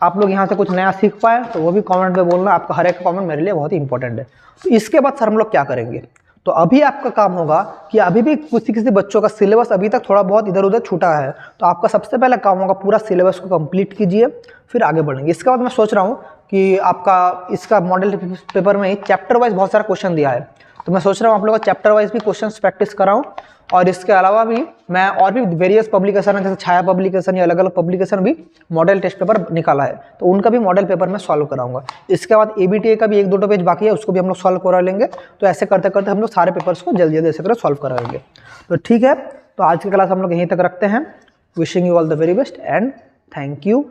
आप लोग यहाँ से कुछ नया सीख पाए तो वो भी कमेंट में बोलना, आपका हर एक कमेंट मेरे लिए बहुत ही इंपॉर्टेंट है। तो इसके बाद सर हम लोग क्या करेंगे, तो अभी आपका काम होगा कि अभी भी किसी बच्चों का सिलेबस अभी तक थोड़ा बहुत इधर उधर छूटा है, तो आपका सबसे पहला काम होगा पूरा सिलेबस को कंप्लीट कीजिए, फिर आगे बढ़ेंगे। इसके बाद मैं सोच रहा हूँ कि आपका इसका मॉडल पेपर में ही चैप्टर वाइज बहुत सारा क्वेश्चन दिया है, तो मैं सोच रहा हूँ आप लोगों को चैप्टर वाइज भी क्वेश्चन प्रैक्टिस कराऊँ, और इसके अलावा भी मैं और भी वेरियस पब्लिकेशन है जैसे छाया पब्लिकेशन या अलग अलग पब्लिकेशन भी मॉडल टेस्ट पेपर निकाला है, तो उनका भी मॉडल पेपर मैं सॉल्व कराऊंगा। इसके बाद ABTA का भी 1-2 पेज बाकी है, उसको भी हम लोग सॉल्व करा लेंगे। तो ऐसे करते करते हम लोग सारे पेपर्स को जल्दी जल्दी ऐसे करके सॉल्व कराएंगे। तो ठीक है, तो आज की क्लास हम लोग यहीं तक रखते हैं। Wishing you all the very best and thank you.